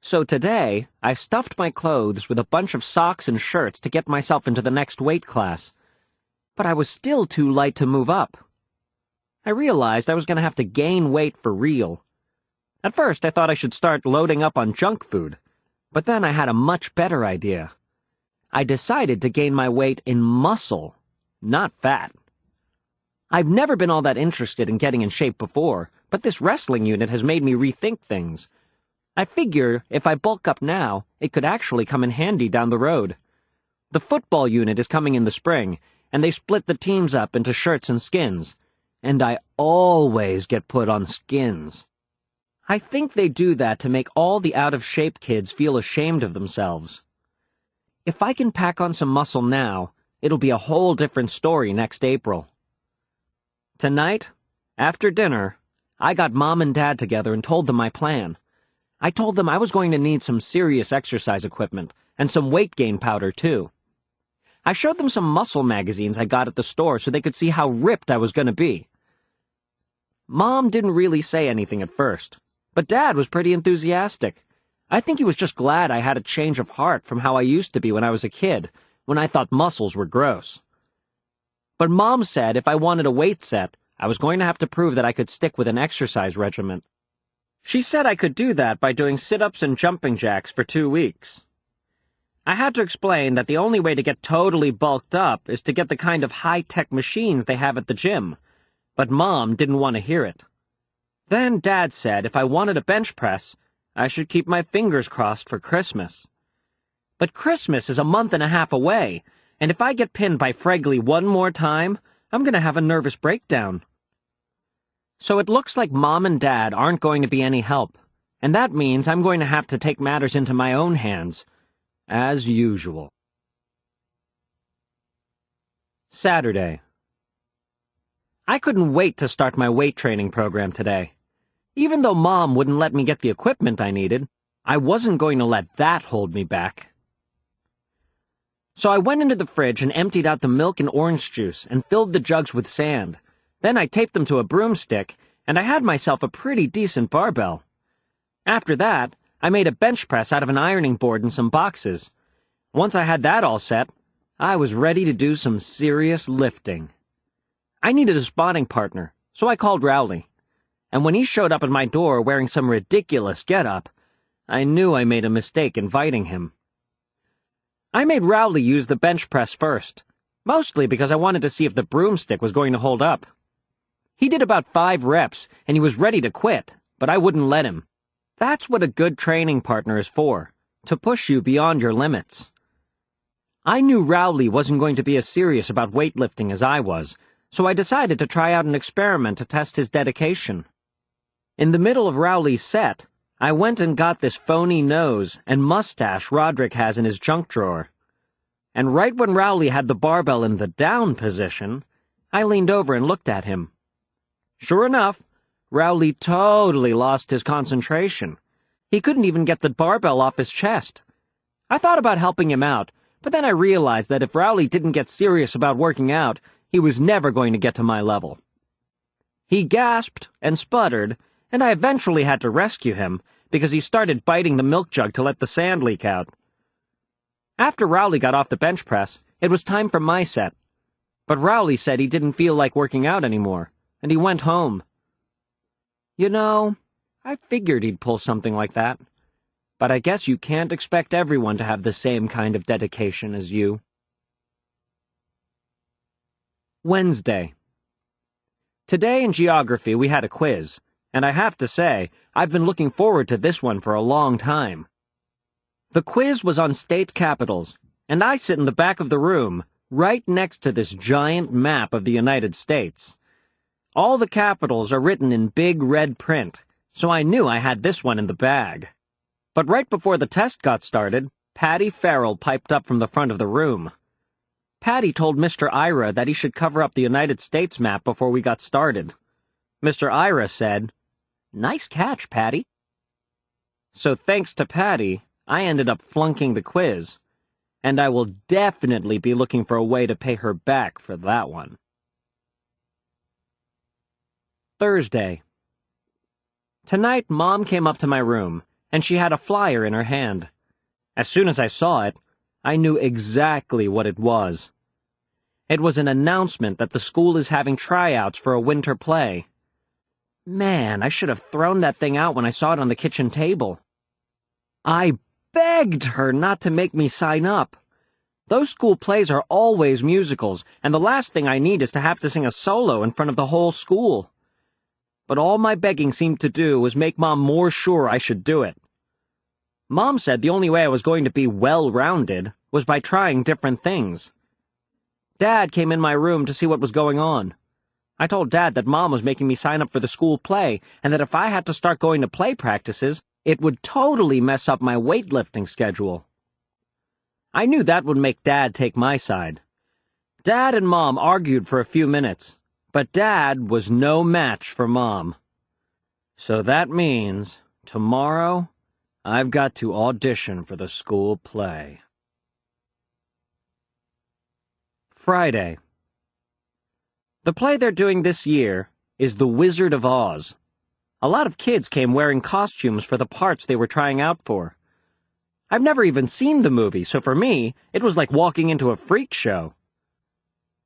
So today, I stuffed my clothes with a bunch of socks and shirts to get myself into the next weight class. But I was still too light to move up. I realized I was going to have to gain weight for real. At first, I thought I should start loading up on junk food, but then I had a much better idea. I decided to gain my weight in muscle, not fat. I've never been all that interested in getting in shape before, but this wrestling unit has made me rethink things. I figure if I bulk up now, it could actually come in handy down the road. The football unit is coming in the spring, and they split the teams up into shirts and skins, and I always get put on skins. I think they do that to make all the out-of-shape kids feel ashamed of themselves. If I can pack on some muscle now, it'll be a whole different story next April. Tonight, after dinner, I got Mom and Dad together and told them my plan. I told them I was going to need some serious exercise equipment and some weight gain powder, too. I showed them some muscle magazines I got at the store so they could see how ripped I was going to be. Mom didn't really say anything at first, but Dad was pretty enthusiastic. I think he was just glad I had a change of heart from how I used to be when I was a kid, when I thought muscles were gross. But Mom said if I wanted a weight set, I was going to have to prove that I could stick with an exercise regimen. She said I could do that by doing sit-ups and jumping jacks for 2 weeks. I had to explain that the only way to get totally bulked up is to get the kind of high-tech machines they have at the gym, but Mom didn't want to hear it. Then Dad said if I wanted a bench press, I should keep my fingers crossed for Christmas. But Christmas is a month and a half away, and if I get pinned by Fregley one more time, I'm going to have a nervous breakdown. So it looks like Mom and Dad aren't going to be any help, and that means I'm going to have to take matters into my own hands, as usual. Saturday. I couldn't wait to start my weight training program today. Even though Mom wouldn't let me get the equipment I needed, I wasn't going to let that hold me back. So I went into the fridge and emptied out the milk and orange juice and filled the jugs with sand. Then I taped them to a broomstick, and I had myself a pretty decent barbell. After that, I made a bench press out of an ironing board and some boxes. Once I had that all set, I was ready to do some serious lifting. I needed a spotting partner, so I called Rowley. And when he showed up at my door wearing some ridiculous getup, I knew I made a mistake inviting him. I made Rowley use the bench press first, mostly because I wanted to see if the broomstick was going to hold up. He did about 5 reps, and he was ready to quit, but I wouldn't let him. That's what a good training partner is for, to push you beyond your limits. I knew Rowley wasn't going to be as serious about weightlifting as I was, so I decided to try out an experiment to test his dedication. In the middle of Rowley's set, I went and got this phony nose and mustache Roderick has in his junk drawer. And right when Rowley had the barbell in the down position, I leaned over and looked at him. Sure enough, Rowley totally lost his concentration. He couldn't even get the barbell off his chest. I thought about helping him out, but then I realized that if Rowley didn't get serious about working out, he was never going to get to my level. He gasped and sputtered, and I eventually had to rescue him because he started biting the milk jug to let the sand leak out. After Rowley got off the bench press, it was time for my set. But Rowley said he didn't feel like working out anymore, and he went home. You know, I figured he'd pull something like that. But I guess you can't expect everyone to have the same kind of dedication as you. Wednesday. Today in geography we had a quiz, and I have to say, I've been looking forward to this one for a long time. The quiz was on state capitals, and I sit in the back of the room, right next to this giant map of the United States. All the capitals are written in big red print, so I knew I had this one in the bag. But right before the test got started, Patty Farrell piped up from the front of the room. Patty told Mr. Ira that he should cover up the United States map before we got started. Mr. Ira said, "Nice catch, Patty." So thanks to Patty, I ended up flunking the quiz, and I will definitely be looking for a way to pay her back for that one. Thursday. Tonight, Mom came up to my room, and she had a flyer in her hand. As soon as I saw it, I knew exactly what it was. It was an announcement that the school is having tryouts for a winter play. Man, I should have thrown that thing out when I saw it on the kitchen table. I begged her not to make me sign up. Those school plays are always musicals, and the last thing I need is to have to sing a solo in front of the whole school. But all my begging seemed to do was make Mom more sure I should do it. Mom said the only way I was going to be well-rounded was by trying different things. Dad came in my room to see what was going on. I told Dad that Mom was making me sign up for the school play, and that if I had to start going to play practices, it would totally mess up my weightlifting schedule. I knew that would make Dad take my side. Dad and Mom argued for a few minutes, but Dad was no match for Mom. So that means, tomorrow, I've got to audition for the school play. Friday. The play they're doing this year is The Wizard of Oz. A lot of kids came wearing costumes for the parts they were trying out for. I've never even seen the movie, so for me, it was like walking into a freak show.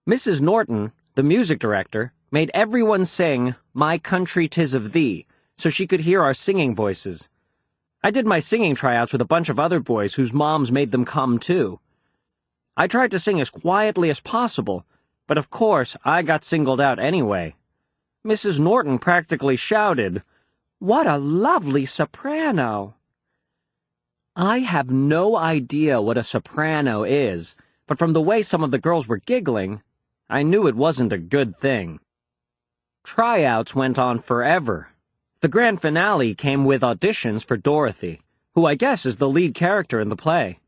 Mrs. Norton, the music director, made everyone sing My Country 'Tis of Thee, so she could hear our singing voices. I did my singing tryouts with a bunch of other boys whose moms made them come too. I tried to sing as quietly as possible, but of course I got singled out anyway. Mrs. Norton practically shouted, "What a lovely soprano!" I have no idea what a soprano is, but from the way some of the girls were giggling, I knew it wasn't a good thing. Tryouts went on forever. The grand finale came with auditions for Dorothy, who I guess is the lead character in the play.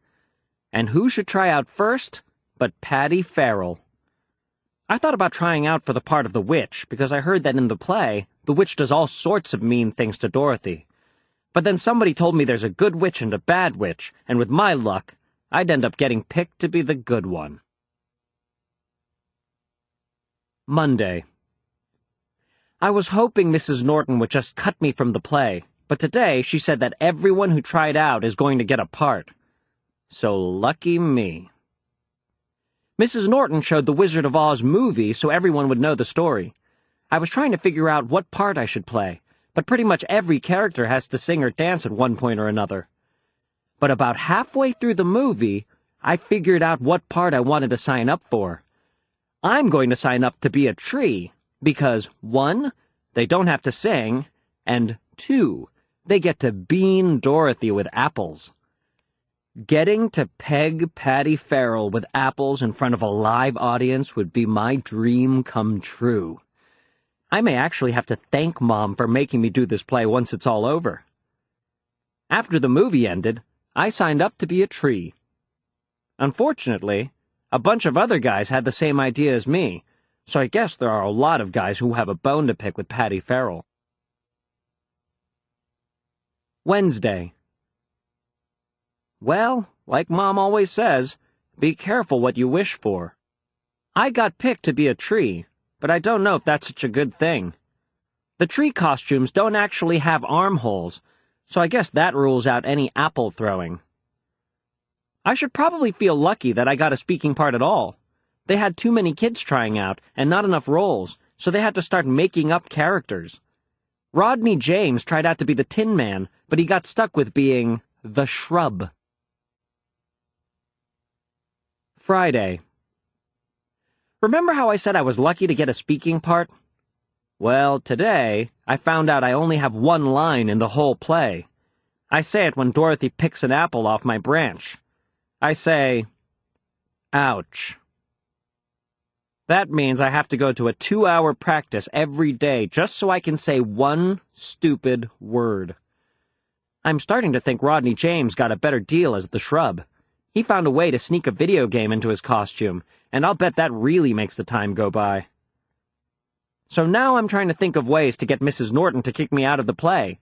And who should try out first but Patty Farrell? I thought about trying out for the part of the witch because I heard that in the play, the witch does all sorts of mean things to Dorothy. But then somebody told me there's a good witch and a bad witch, and with my luck, I'd end up getting picked to be the good one. Monday. I was hoping Mrs. Norton would just cut me from the play, but today she said that everyone who tried out is going to get a part. So lucky me. Mrs. Norton showed the Wizard of Oz movie so everyone would know the story. I was trying to figure out what part I should play, but pretty much every character has to sing or dance at one point or another. But about halfway through the movie, I figured out what part I wanted to sign up for. I'm going to sign up to be a tree, because 1, they don't have to sing, and 2, they get to bean Dorothy with apples. Getting to peg Patty Farrell with apples in front of a live audience would be my dream come true. I may actually have to thank Mom for making me do this play once it's all over. After the movie ended, I signed up to be a tree. Unfortunately, a bunch of other guys had the same idea as me, so I guess there are a lot of guys who have a bone to pick with Patty Farrell. Wednesday. Well, like Mom always says, be careful what you wish for. I got picked to be a tree, but I don't know if that's such a good thing. The tree costumes don't actually have armholes, so I guess that rules out any apple throwing. I should probably feel lucky that I got a speaking part at all. They had too many kids trying out and not enough roles, so they had to start making up characters. Rodney James tried out to be the Tin Man, but he got stuck with being the Shrub. Friday. Remember how I said I was lucky to get a speaking part? Well, today, I found out I only have one line in the whole play. I say it when Dorothy picks an apple off my branch. I say, "Ouch." That means I have to go to a 2-hour practice every day just so I can say one stupid word. I'm starting to think Rodney James got a better deal as the Shrub. He found a way to sneak a video game into his costume, and I'll bet that really makes the time go by. So now I'm trying to think of ways to get Mrs. Norton to kick me out of the play.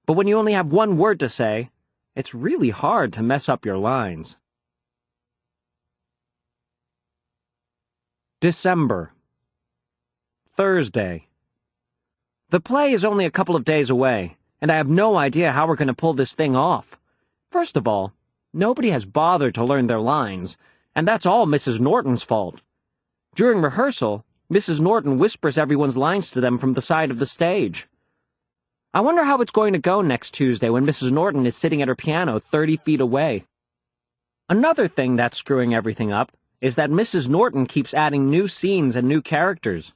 But when you only have one word to say, it's really hard to mess up your lines. December. Thursday. The play is only a couple of days away, and I have no idea how we're going to pull this thing off. First of all, nobody has bothered to learn their lines, and that's all Mrs. Norton's fault. During rehearsal, Mrs. Norton whispers everyone's lines to them from the side of the stage. I wonder how it's going to go next Tuesday when Mrs. Norton is sitting at her piano 30 feet away. Another thing that's screwing everything up is that Mrs. Norton keeps adding new scenes and new characters.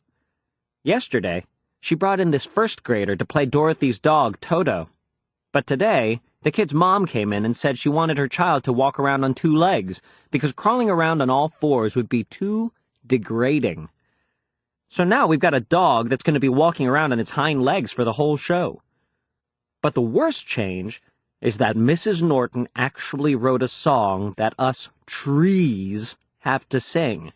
Yesterday, she brought in this first grader to play Dorothy's dog, Toto. But today, the kid's mom came in and said she wanted her child to walk around on 2 legs because crawling around on all 4s would be too degrading. So now we've got a dog that's going to be walking around on its hind legs for the whole show. But the worst change is that Mrs. Norton actually wrote a song that us trees have to sing.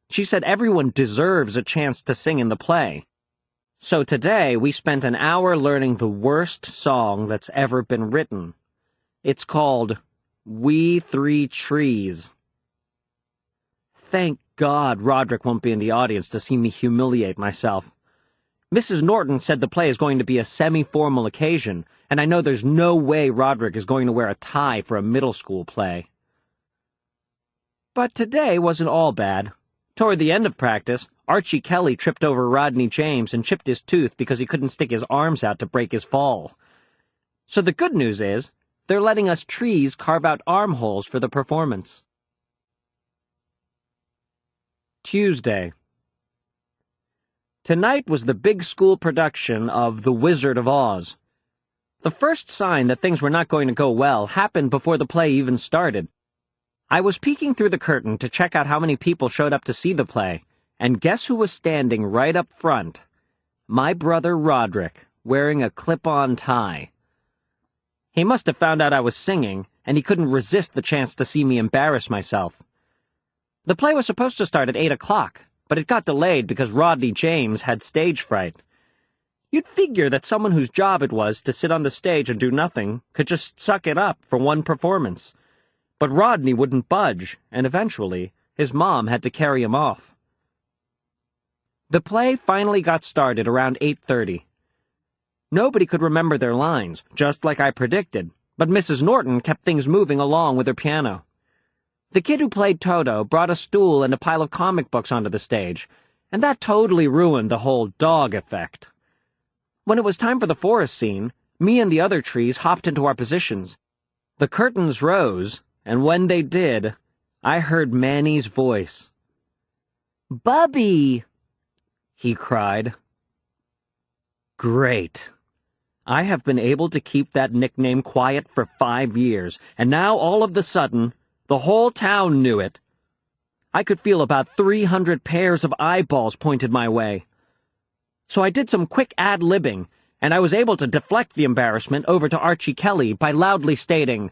She said everyone deserves a chance to sing in the play. So today we spent an hour learning the worst song that's ever been written. It's called We Three Trees. Thank God Roderick won't be in the audience to see me humiliate myself. Mrs. Norton said the play is going to be a semi-formal occasion, and I know there's no way Roderick is going to wear a tie for a middle school play. But today wasn't all bad. Toward the end of practice, Archie Kelly tripped over Rodney James and chipped his tooth because he couldn't stick his arms out to break his fall. So the good news is, they're letting us trees carve out armholes for the performance. Tuesday. Tonight was the big school production of The Wizard of Oz. The first sign that things were not going to go well happened before the play even started. I was peeking through the curtain to check out how many people showed up to see the play, and guess who was standing right up front? My brother Roderick, wearing a clip-on tie. He must have found out I was singing, and he couldn't resist the chance to see me embarrass myself. The play was supposed to start at 8 o'clock, but it got delayed because Rodney James had stage fright. You'd figure that someone whose job it was to sit on the stage and do nothing could just suck it up for one performance. But Rodney wouldn't budge, and eventually, his mom had to carry him off. The play finally got started around 8:30. Nobody could remember their lines, just like I predicted, but Mrs. Norton kept things moving along with her piano. The kid who played Toto brought a stool and a pile of comic books onto the stage, and that totally ruined the whole dog effect. When it was time for the forest scene, me and the other trees hopped into our positions. The curtains rose, and when they did, I heard Manny's voice. "Bubby!" he cried. Great. I have been able to keep that nickname quiet for 5 years, and now all of a sudden, the whole town knew it. I could feel about 300 pairs of eyeballs pointed my way. So I did some quick ad-libbing, and I was able to deflect the embarrassment over to Archie Kelly by loudly stating,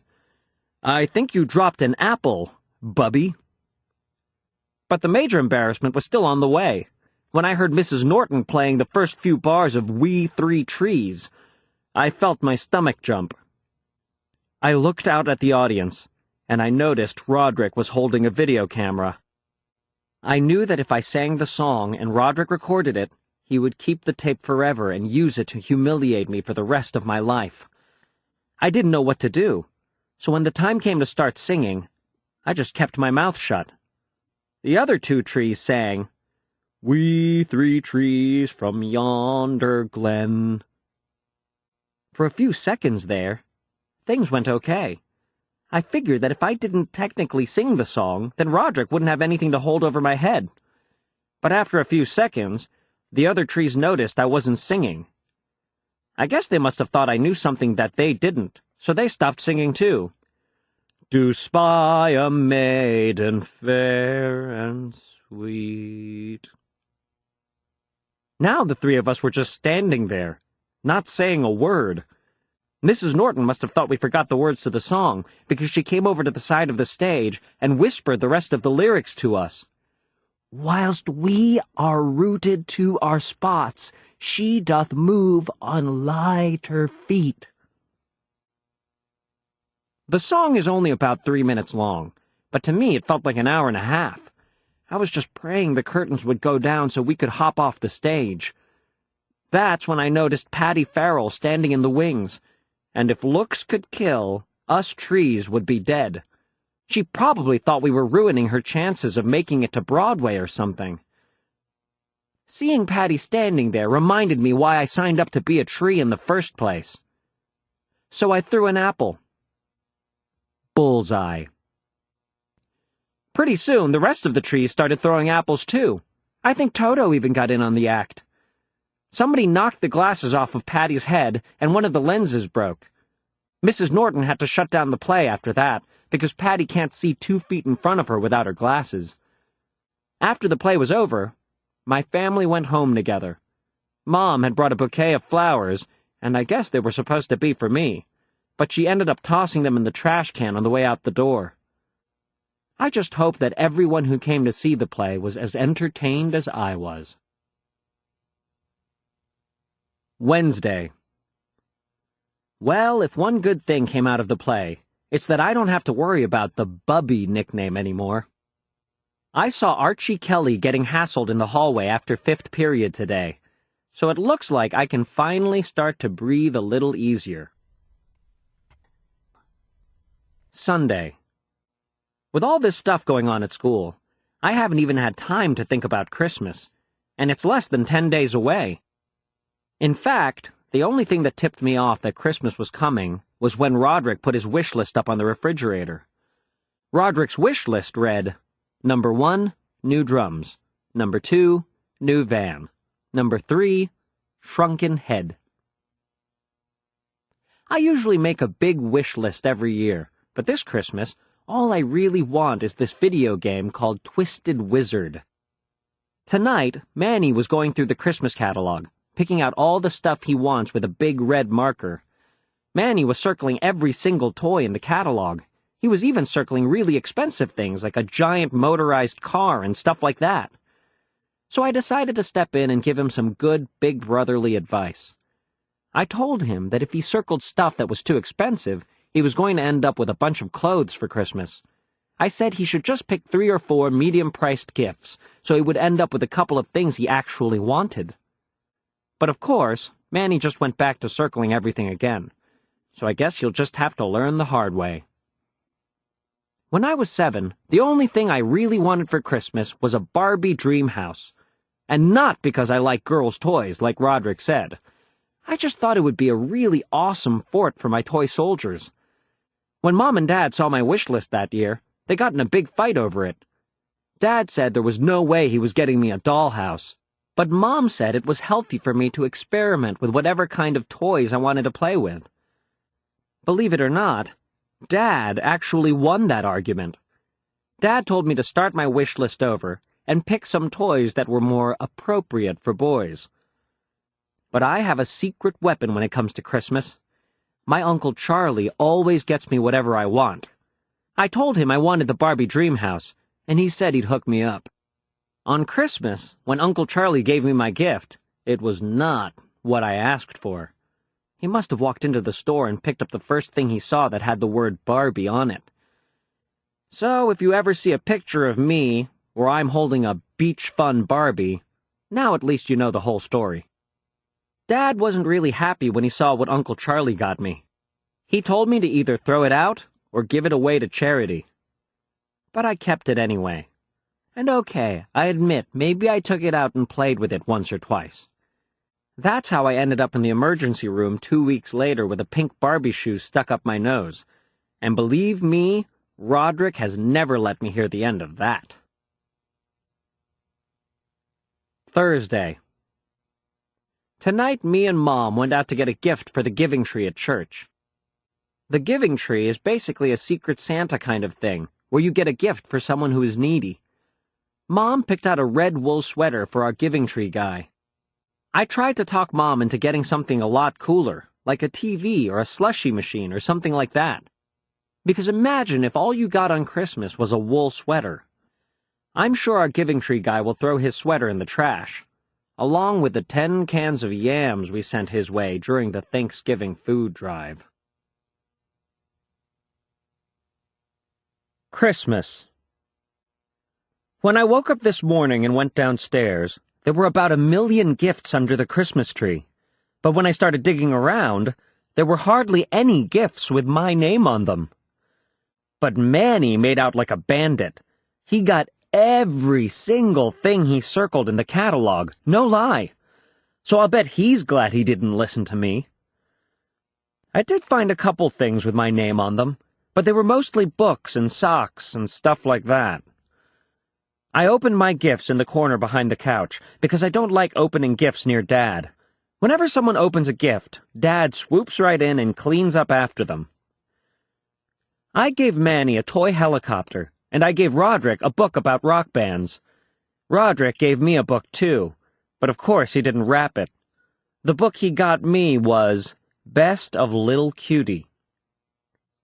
"I think you dropped an apple, Bubby." But the major embarrassment was still on the way, when I heard Mrs. Norton playing the first few bars of We Three Trees. I felt my stomach jump. I looked out at the audience, and I noticed Roderick was holding a video camera. I knew that if I sang the song and Roderick recorded it, he would keep the tape forever and use it to humiliate me for the rest of my life. I didn't know what to do, so when the time came to start singing, I just kept my mouth shut. The other two trees sang, "We three trees from yonder glen." For a few seconds there, things went okay. I figured that if I didn't technically sing the song, then Roderick wouldn't have anything to hold over my head. But after a few seconds, the other trees noticed I wasn't singing. I guess they must have thought I knew something that they didn't, so they stopped singing too. "Do spy a maiden fair and sweet." Now the three of us were just standing there, not saying a word. Mrs. Norton must have thought we forgot the words to the song, because she came over to the side of the stage and whispered the rest of the lyrics to us. "Whilst we are rooted to our spots, she doth move on lighter feet." The song is only about 3 minutes long, but to me it felt like an hour and a half. I was just praying the curtains would go down so we could hop off the stage. That's when I noticed Patty Farrell standing in the wings, and if looks could kill, us trees would be dead. She probably thought we were ruining her chances of making it to Broadway or something. Seeing Patty standing there reminded me why I signed up to be a tree in the first place. So I threw an apple. Bullseye. Pretty soon, the rest of the trees started throwing apples too. I think Toto even got in on the act. Somebody knocked the glasses off of Patty's head, and one of the lenses broke. Mrs. Norton had to shut down the play after that, because Patty can't see 2 feet in front of her without her glasses. After the play was over, my family went home together. Mom had brought a bouquet of flowers, and I guess they were supposed to be for me, but she ended up tossing them in the trash can on the way out the door. I just hope that everyone who came to see the play was as entertained as I was. Wednesday. Well, if one good thing came out of the play, it's that I don't have to worry about the Bubby nickname anymore. I saw Archie Kelly getting hassled in the hallway after 5th period today, so it looks like I can finally start to breathe a little easier. Sunday. With all this stuff going on at school, I haven't even had time to think about Christmas, and it's less than 10 days away. In fact, the only thing that tipped me off that Christmas was coming was when Roderick put his wish list up on the refrigerator. Roderick's wish list read, Number 1, new drums. Number 2, new van. Number 3, shrunken head. I usually make a big wish list every year, but this Christmas, all I really want is this video game called Twisted Wizard. Tonight, Manny was going through the Christmas catalog, picking out all the stuff he wants with a big red marker. Manny was circling every single toy in the catalog. He was even circling really expensive things like a giant motorized car and stuff like that. So I decided to step in and give him some good big brotherly advice. I told him that if he circled stuff that was too expensive, he was going to end up with a bunch of clothes for Christmas. I said he should just pick 3 or 4 medium-priced gifts, so he would end up with a couple of things he actually wanted. But of course, Manny just went back to circling everything again, so I guess he'll just have to learn the hard way. When I was 7, the only thing I really wanted for Christmas was a Barbie dream house. And not because I like girls' toys, like Roderick said. I just thought it would be a really awesome fort for my toy soldiers. When Mom and Dad saw my wish list that year, they got in a big fight over it. Dad said there was no way he was getting me a dollhouse, but Mom said it was healthy for me to experiment with whatever kind of toys I wanted to play with. Believe it or not, Dad actually won that argument. Dad told me to start my wish list over and pick some toys that were more appropriate for boys. But I have a secret weapon when it comes to Christmas. My Uncle Charlie always gets me whatever I want. I told him I wanted the Barbie dream house, and he said he'd hook me up. On Christmas, when Uncle Charlie gave me my gift, it was not what I asked for. He must have walked into the store and picked up the first thing he saw that had the word Barbie on it. So if you ever see a picture of me where I'm holding a beach fun Barbie, now at least you know the whole story. Dad wasn't really happy when he saw what Uncle Charlie got me. He told me to either throw it out or give it away to charity. But I kept it anyway. And okay, I admit, maybe I took it out and played with it once or twice. That's how I ended up in the emergency room 2 weeks later with a pink Barbie shoe stuck up my nose. And believe me, Roderick has never let me hear the end of that. Thursday. Tonight, me and Mom went out to get a gift for the giving tree at church. The giving tree is basically a Secret Santa kind of thing, where you get a gift for someone who is needy. Mom picked out a red wool sweater for our giving tree guy. I tried to talk Mom into getting something a lot cooler, like a TV or a slushie machine or something like that. Because imagine if all you got on Christmas was a wool sweater. I'm sure our giving tree guy will throw his sweater in the trash, along with the 10 cans of yams we sent his way during the Thanksgiving food drive. Christmas. When I woke up this morning and went downstairs, there were about 1 million gifts under the Christmas tree. But when I started digging around, there were hardly any gifts with my name on them. But Manny made out like a bandit. He got every single thing he circled in the catalog, no lie. So I'll bet he's glad he didn't listen to me. I did find a couple things with my name on them, but they were mostly books and socks and stuff like that. I opened my gifts in the corner behind the couch because I don't like opening gifts near Dad. Whenever someone opens a gift, Dad swoops right in and cleans up after them. I gave Manny a toy helicopter, and I gave Roderick a book about rock bands. Roderick gave me a book too, but of course he didn't wrap it. The book he got me was Best of Little Cutie.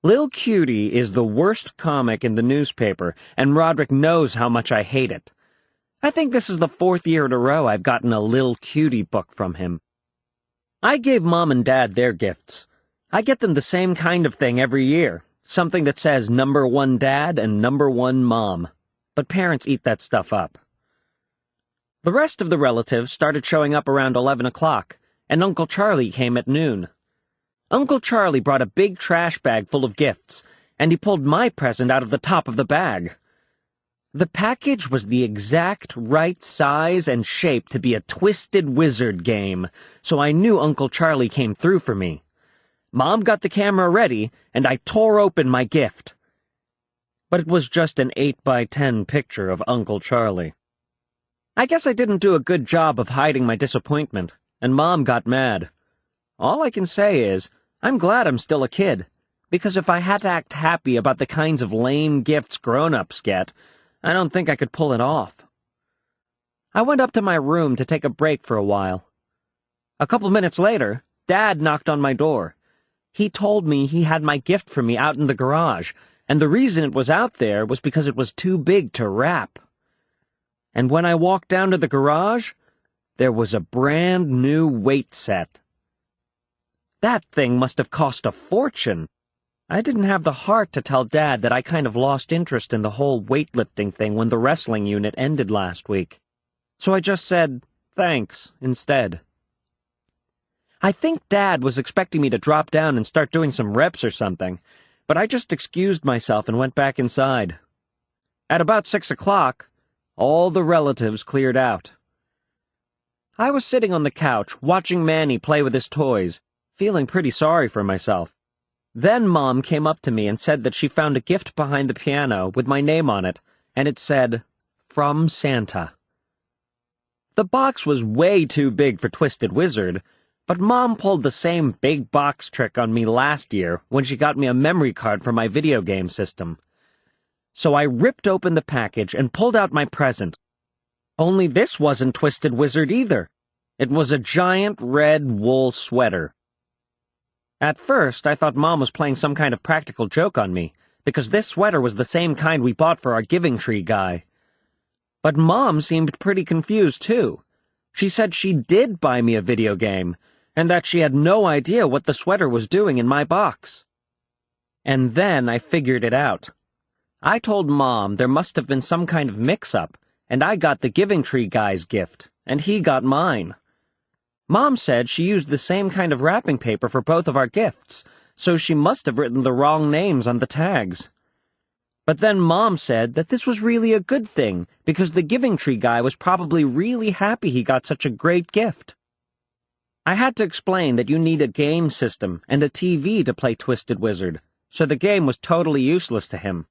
Lil Cutie is the worst comic in the newspaper, and Roderick knows how much I hate it. I think this is the 4th year in a row I've gotten a Lil Cutie book from him. I gave Mom and Dad their gifts. I get them the same kind of thing every year, something that says number 1 Dad and number 1 Mom. But parents eat that stuff up. The rest of the relatives started showing up around 11 o'clock, and Uncle Charlie came at noon. Uncle Charlie brought a big trash bag full of gifts, and he pulled my present out of the top of the bag. The package was the exact right size and shape to be a Twisted Wizard game, so I knew Uncle Charlie came through for me. Mom got the camera ready, and I tore open my gift. But it was just an 8x10 picture of Uncle Charlie. I guess I didn't do a good job of hiding my disappointment, and Mom got mad. All I can say is, I'm glad I'm still a kid, because if I had to act happy about the kinds of lame gifts grown-ups get, I don't think I could pull it off. I went up to my room to take a break for a while. A couple minutes later, Dad knocked on my door. He told me he had my gift for me out in the garage, and the reason it was out there was because it was too big to wrap. And when I walked down to the garage, there was a brand new weight set. That thing must have cost a fortune. I didn't have the heart to tell Dad that I kind of lost interest in the whole weightlifting thing when the wrestling unit ended last week. So I just said, thanks, instead. I think Dad was expecting me to drop down and start doing some reps or something, but I just excused myself and went back inside. At about 6 o'clock, all the relatives cleared out. I was sitting on the couch, watching Manny play with his toys, feeling pretty sorry for myself. Then Mom came up to me and said that she found a gift behind the piano with my name on it, and it said, "From Santa." The box was way too big for Twisted Wizard, but Mom pulled the same big box trick on me last year when she got me a memory card for my video game system. So I ripped open the package and pulled out my present. Only this wasn't Twisted Wizard either. It was a giant red wool sweater. At first, I thought Mom was playing some kind of practical joke on me, because this sweater was the same kind we bought for our Giving Tree guy. But Mom seemed pretty confused, too. She said she did buy me a video game, and that she had no idea what the sweater was doing in my box. And then I figured it out. I told Mom there must have been some kind of mix-up, and I got the Giving Tree guy's gift, and he got mine. Mom said she used the same kind of wrapping paper for both of our gifts, so she must have written the wrong names on the tags. But then Mom said that this was really a good thing, because the Giving Tree guy was probably really happy he got such a great gift. I had to explain that you need a game system and a TV to play Twisted Wizard, so the game was totally useless to him.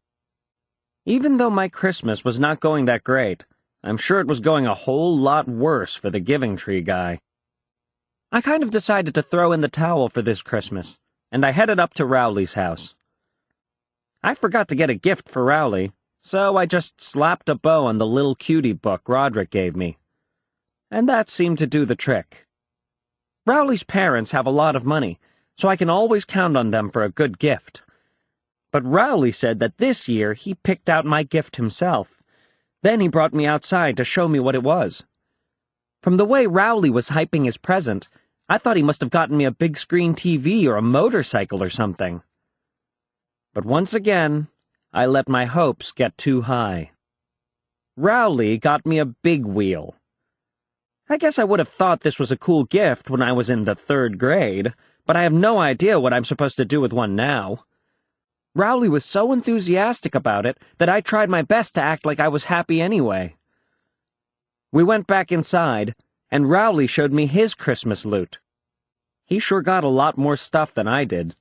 Even though my Christmas was not going that great, I'm sure it was going a whole lot worse for the Giving Tree guy. I kind of decided to throw in the towel for this Christmas, and I headed up to Rowley's house. I forgot to get a gift for Rowley, so I just slapped a bow on the Lil Cutie book Roderick gave me. And that seemed to do the trick. Rowley's parents have a lot of money, so I can always count on them for a good gift. But Rowley said that this year he picked out my gift himself. Then he brought me outside to show me what it was. From the way Rowley was hyping his present, I thought he must have gotten me a big screen TV or a motorcycle or something. But once again, I let my hopes get too high. Rowley got me a big wheel. I guess I would have thought this was a cool gift when I was in the 3rd grade, but I have no idea what I'm supposed to do with one now. Rowley was so enthusiastic about it that I tried my best to act like I was happy anyway. We went back inside, and Rowley showed me his Christmas loot. He sure got a lot more stuff than I did.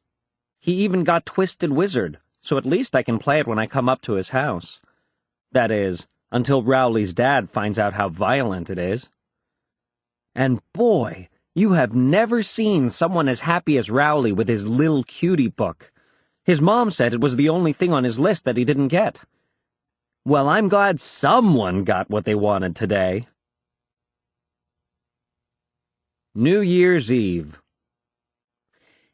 He even got Twisted Wizard, so at least I can play it when I come up to his house. That is, until Rowley's dad finds out how violent it is. And boy, you have never seen someone as happy as Rowley with his Lil Cutie book. His mom said it was the only thing on his list that he didn't get. Well, I'm glad someone got what they wanted today. New Year's Eve.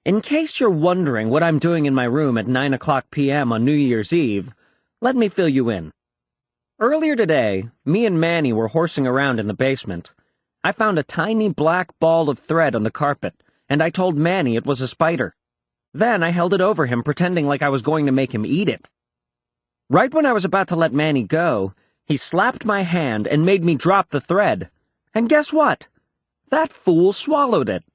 In case you're wondering what I'm doing in my room at 9 p.m. on New Year's Eve, let me fill you in. Earlier today, me and Manny were horsing around in the basement. I found a tiny black ball of thread on the carpet, and I told Manny it was a spider. Then I held it over him, pretending like I was going to make him eat it. Right when I was about to let Manny go, he slapped my hand and made me drop the thread. And guess what? That fool swallowed it.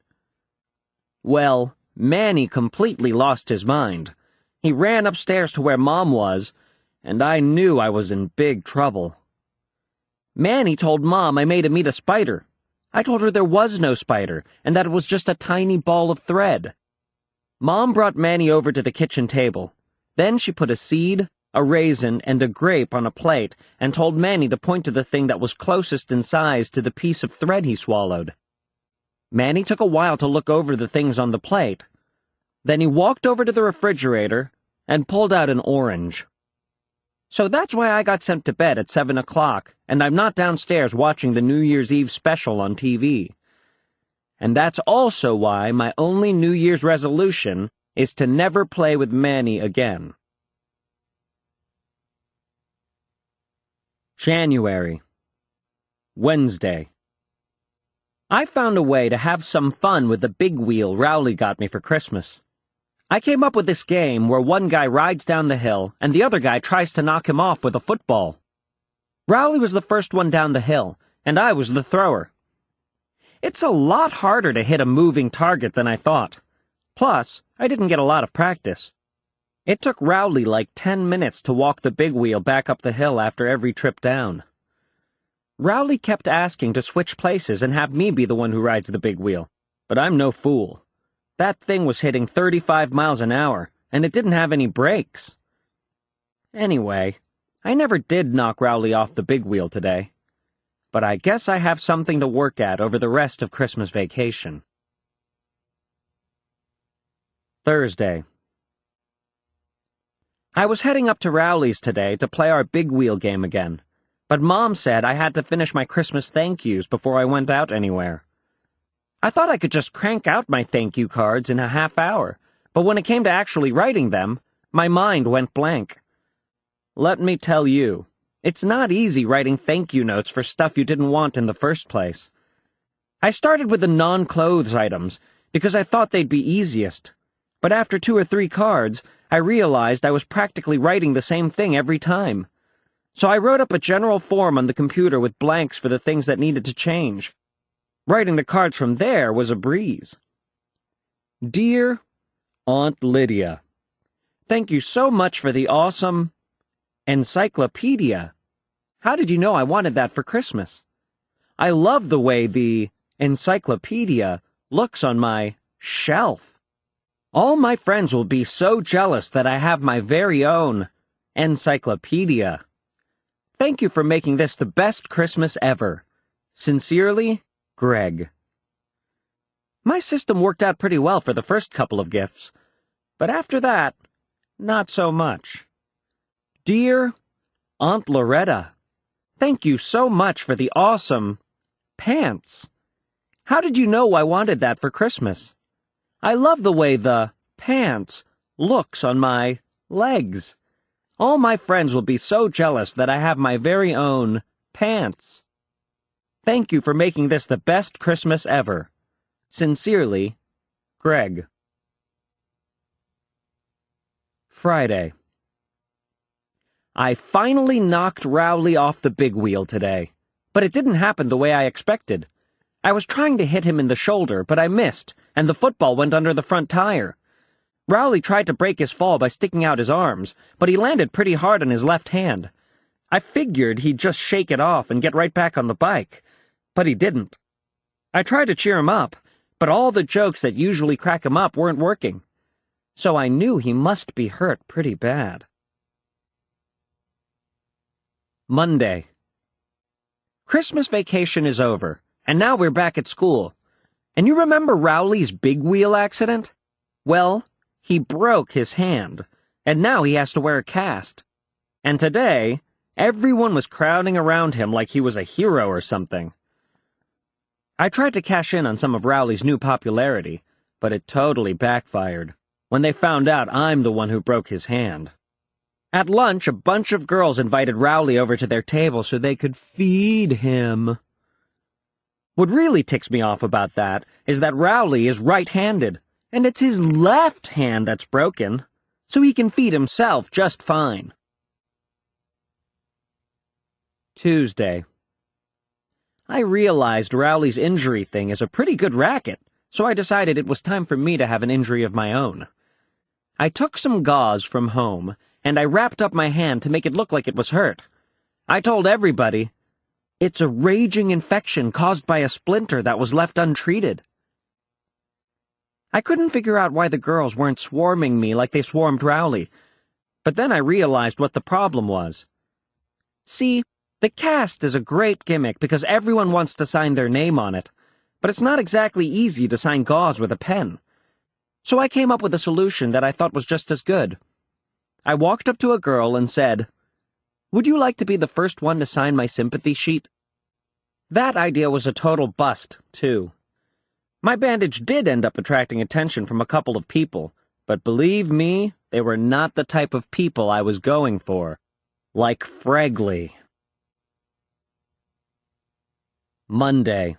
Well, Manny completely lost his mind. He ran upstairs to where Mom was, and I knew I was in big trouble. Manny told Mom I made him eat a spider. I told her there was no spider, and that it was just a tiny ball of thread. Mom brought Manny over to the kitchen table. Then she put a seed, a raisin, and a grape on a plate and told Manny to point to the thing that was closest in size to the piece of thread he swallowed. Manny took a while to look over the things on the plate. Then he walked over to the refrigerator and pulled out an orange. So that's why I got sent to bed at 7 o'clock, and I'm not downstairs watching the New Year's Eve special on TV. And that's also why my only New Year's resolution is to never play with Manny again. January. Wednesday. I found a way to have some fun with the big wheel Rowley got me for Christmas. I came up with this game where one guy rides down the hill and the other guy tries to knock him off with a football. Rowley was the first one down the hill, and I was the thrower. It's a lot harder to hit a moving target than I thought. Plus, I didn't get a lot of practice. It took Rowley like 10 minutes to walk the big wheel back up the hill after every trip down. Rowley kept asking to switch places and have me be the one who rides the big wheel, but I'm no fool. That thing was hitting 35 miles an hour, and it didn't have any brakes. Anyway, I never did knock Rowley off the big wheel today. But I guess I have something to work at over the rest of Christmas vacation. Thursday. I was heading up to Rowley's today to play our big wheel game again, but Mom said I had to finish my Christmas thank yous before I went out anywhere. I thought I could just crank out my thank you cards in a half hour, but when it came to actually writing them, my mind went blank. Let me tell you, it's not easy writing thank you notes for stuff you didn't want in the first place. I started with the non-clothes items because I thought they'd be easiest, but after 2 or 3 cards, I realized I was practically writing the same thing every time. So I wrote up a general form on the computer with blanks for the things that needed to change. Writing the cards from there was a breeze. Dear Aunt Lydia, thank you so much for the awesome encyclopedia. How did you know I wanted that for Christmas? I love the way the encyclopedia looks on my shelf. All my friends will be so jealous that I have my very own encyclopedia. Thank you for making this the best Christmas ever. Sincerely, Greg. My system worked out pretty well for the first couple of gifts, but after that, not so much. Dear Aunt Loretta, thank you so much for the awesome pants. How did you know I wanted that for Christmas? I love the way the pants looks on my legs. All my friends will be so jealous that I have my very own pants. Thank you for making this the best Christmas ever. Sincerely, Greg. Friday. I finally knocked Rowley off the big wheel today, but it didn't happen the way I expected. I was trying to hit him in the shoulder, but I missed, and the football went under the front tire. Rowley tried to break his fall by sticking out his arms, but he landed pretty hard on his left hand. I figured he'd just shake it off and get right back on the bike, but he didn't. I tried to cheer him up, but all the jokes that usually crack him up weren't working. So I knew he must be hurt pretty bad. Monday. Christmas vacation is over, and now we're back at school. And you remember Rowley's big wheel accident? Well, he broke his hand, and now he has to wear a cast. And today, everyone was crowding around him like he was a hero or something. I tried to cash in on some of Rowley's new popularity, But it totally backfired when they found out I'm the one who broke his hand. At lunch, a bunch of girls invited Rowley over to their table so they could feed him. What really ticks me off about that is that Rowley is right-handed, and it's his left hand that's broken, so he can feed himself just fine. Tuesday. I realized Rowley's injury thing is a pretty good racket, so I decided it was time for me to have an injury of my own. I took some gauze from home, and I wrapped up my hand to make it look like it was hurt. I told everybody, "It's a raging infection caused by a splinter that was left untreated." I couldn't figure out why the girls weren't swarming me like they swarmed Rowley, but then I realized what the problem was. See, the cast is a great gimmick because everyone wants to sign their name on it, but it's not exactly easy to sign gauze with a pen. So I came up with a solution that I thought was just as good. I walked up to a girl and said, "Would you like to be the first one to sign my sympathy sheet?" That idea was a total bust, too. My bandage did end up attracting attention from a couple of people, but believe me, they were not the type of people I was going for. Like Fregley. Monday.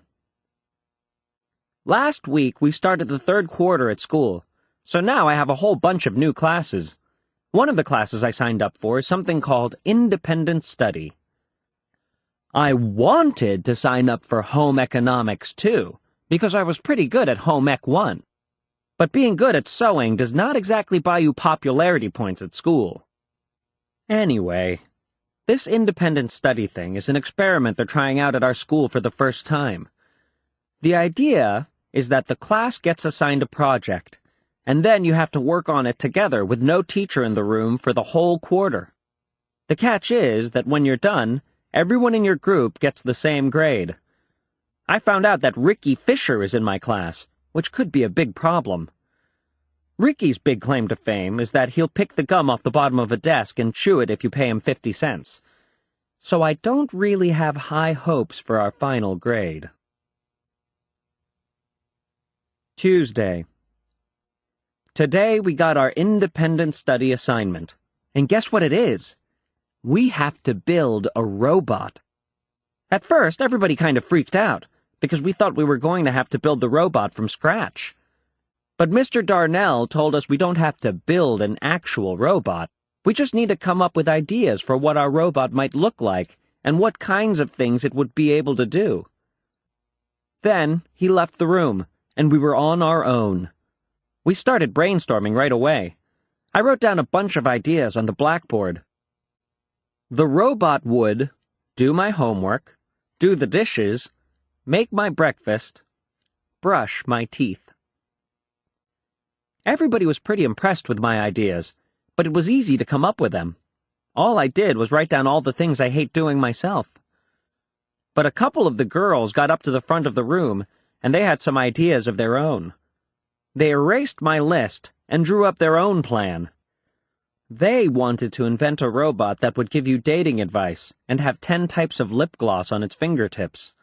Last week, we started the third quarter at school, so now I have a whole bunch of new classes. One of the classes I signed up for is something called Independent Study. I wanted to sign up for Home Economics, too, because I was pretty good at Home Ec 1. But being good at sewing does not exactly buy you popularity points at school. Anyway, this independent study thing is an experiment they're trying out at our school for the first time. The idea is that the class gets assigned a project, and then you have to work on it together with no teacher in the room for the whole quarter. The catch is that when you're done, everyone in your group gets the same grade. I found out that Ricky Fisher is in my class, which could be a big problem. Ricky's big claim to fame is that he'll pick the gum off the bottom of a desk and chew it if you pay him 50 cents. So I don't really have high hopes for our final grade. Tuesday. Today we got our independent study assignment. And guess what it is? We have to build a robot. At first, everybody kind of freaked out, because we thought we were going to have to build the robot from scratch. But Mr. Darnell told us we don't have to build an actual robot. We just need to come up with ideas for what our robot might look like and what kinds of things it would be able to do. Then he left the room, and we were on our own. We started brainstorming right away. I wrote down a bunch of ideas on the blackboard. The robot would do my homework, do the dishes, make my breakfast, brush my teeth. Everybody was pretty impressed with my ideas, but it was easy to come up with them. All I did was write down all the things I hate doing myself. But a couple of the girls got up to the front of the room, and they had some ideas of their own. They erased my list and drew up their own plan. They wanted to invent a robot that would give you dating advice and have 10 types of lip gloss on its fingertips.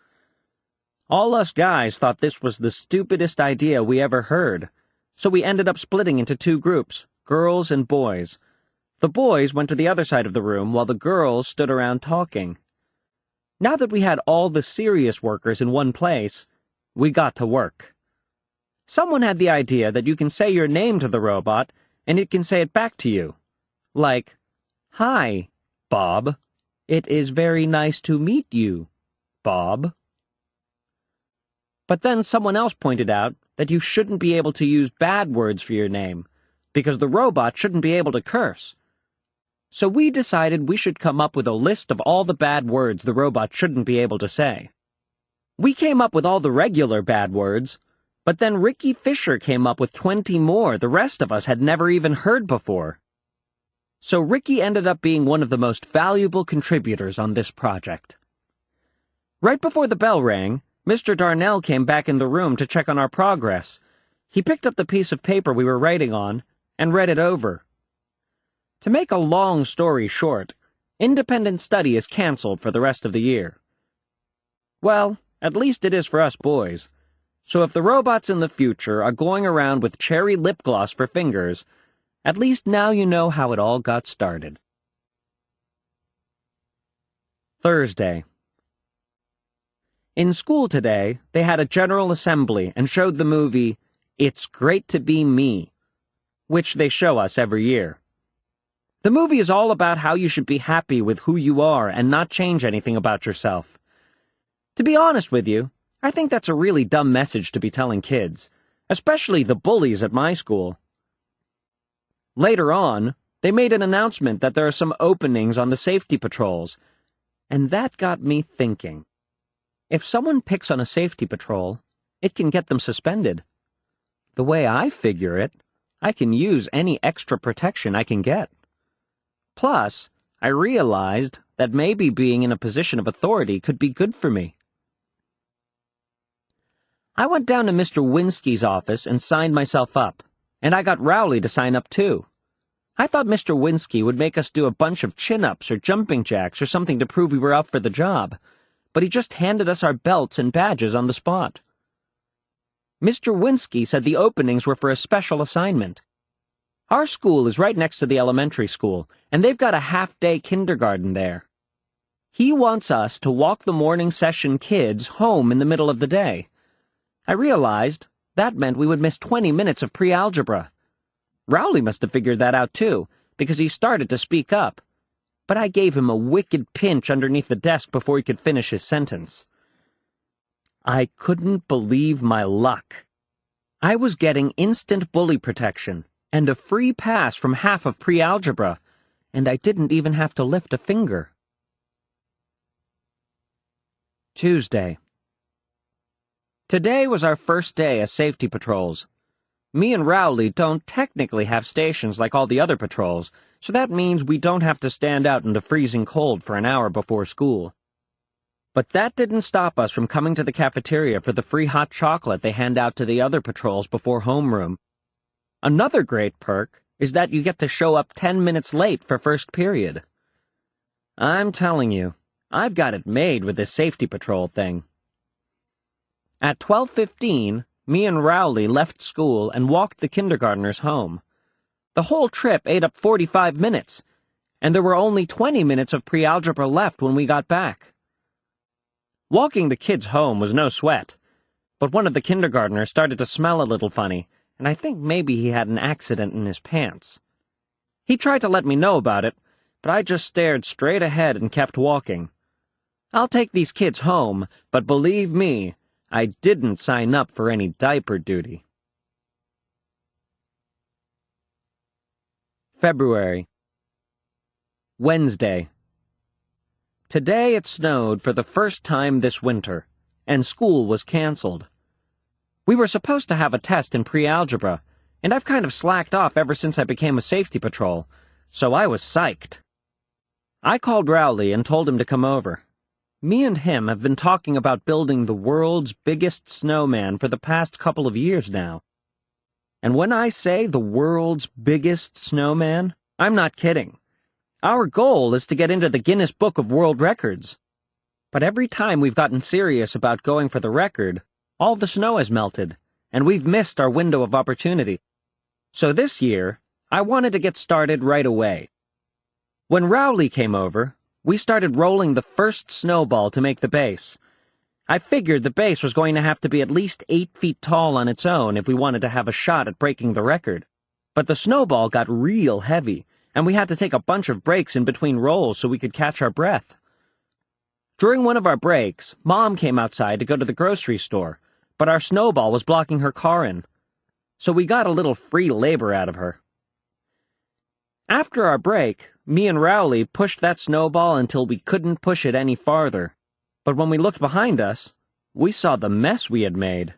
All us guys thought this was the stupidest idea we ever heard, so we ended up splitting into 2 groups, girls and boys. The boys went to the other side of the room while the girls stood around talking. Now that we had all the serious workers in one place, we got to work. Someone had the idea that you can say your name to the robot and it can say it back to you. Like, "Hi, Bob. It is very nice to meet you, Bob." But then someone else pointed out that you shouldn't be able to use bad words for your name, because the robot shouldn't be able to curse. So we decided we should come up with a list of all the bad words the robot shouldn't be able to say. We came up with all the regular bad words, but then Ricky Fisher came up with 20 more the rest of us had never even heard before. So Ricky ended up being one of the most valuable contributors on this project. Right before the bell rang, Mr. Darnell came back in the room to check on our progress. He picked up the piece of paper we were writing on and read it over. To make a long story short, independent study is canceled for the rest of the year. Well, at least it is for us boys. So if the robots in the future are going around with cherry lip gloss for fingers, at least now you know how it all got started. Thursday. In school today, they had a general assembly and showed the movie It's Great to Be Me, which they show us every year. The movie is all about how you should be happy with who you are and not change anything about yourself. To be honest with you, I think that's a really dumb message to be telling kids, especially the bullies at my school. Later on, they made an announcement that there are some openings on the safety patrols, and that got me thinking. If someone picks on a safety patrol, it can get them suspended. The way I figure it, I can use any extra protection I can get. Plus, I realized that maybe being in a position of authority could be good for me. I went down to Mr. Winsky's office and signed myself up, and I got Rowley to sign up too. I thought Mr. Winsky would make us do a bunch of chin-ups or jumping jacks or something to prove we were up for the job, but he just handed us our belts and badges on the spot. Mr. Winsky said the openings were for a special assignment. Our school is right next to the elementary school, and they've got a half-day kindergarten there. He wants us to walk the morning session kids home in the middle of the day. I realized that meant we would miss 20 minutes of pre-algebra. Rowley must have figured that out too, because he started to speak up, but I gave him a wicked pinch underneath the desk before he could finish his sentence. I couldn't believe my luck. I was getting instant bully protection and a free pass from half of pre-algebra, and I didn't even have to lift a finger. Tuesday. Today was our first day as safety patrols. Me and Rowley don't technically have stations like all the other patrols, so that means we don't have to stand out in the freezing cold for an hour before school. But that didn't stop us from coming to the cafeteria for the free hot chocolate they hand out to the other patrols before homeroom. Another great perk is that you get to show up 10 minutes late for first period. I'm telling you, I've got it made with this safety patrol thing. At 12:15, me and Rowley left school and walked the kindergartners home. The whole trip ate up 45 minutes, and there were only 20 minutes of pre-algebra left when we got back. Walking the kids home was no sweat, but one of the kindergartners started to smell a little funny, and I think maybe he had an accident in his pants. He tried to let me know about it, but I just stared straight ahead and kept walking. I'll take these kids home, but believe me, I didn't sign up for any diaper duty. February. Wednesday. Today it snowed for the first time this winter, and school was canceled. We were supposed to have a test in pre-algebra, and I've kind of slacked off ever since I became a safety patrol, so I was psyched. I called Rowley and told him to come over. Me and him have been talking about building the world's biggest snowman for the past couple of years now. And when I say the world's biggest snowman, I'm not kidding. Our goal is to get into the Guinness Book of World Records. But every time we've gotten serious about going for the record, all the snow has melted, and we've missed our window of opportunity. So this year, I wanted to get started right away. When Rowley came over, we started rolling the first snowball to make the base. I figured the base was going to have to be at least 8 feet tall on its own if we wanted to have a shot at breaking the record. But the snowball got real heavy, and we had to take a bunch of breaks in between rolls so we could catch our breath. During one of our breaks, Mom came outside to go to the grocery store, but our snowball was blocking her car in. So we got a little free labor out of her. After our break, me and Rowley pushed that snowball until we couldn't push it any farther. But when we looked behind us, we saw the mess we had made.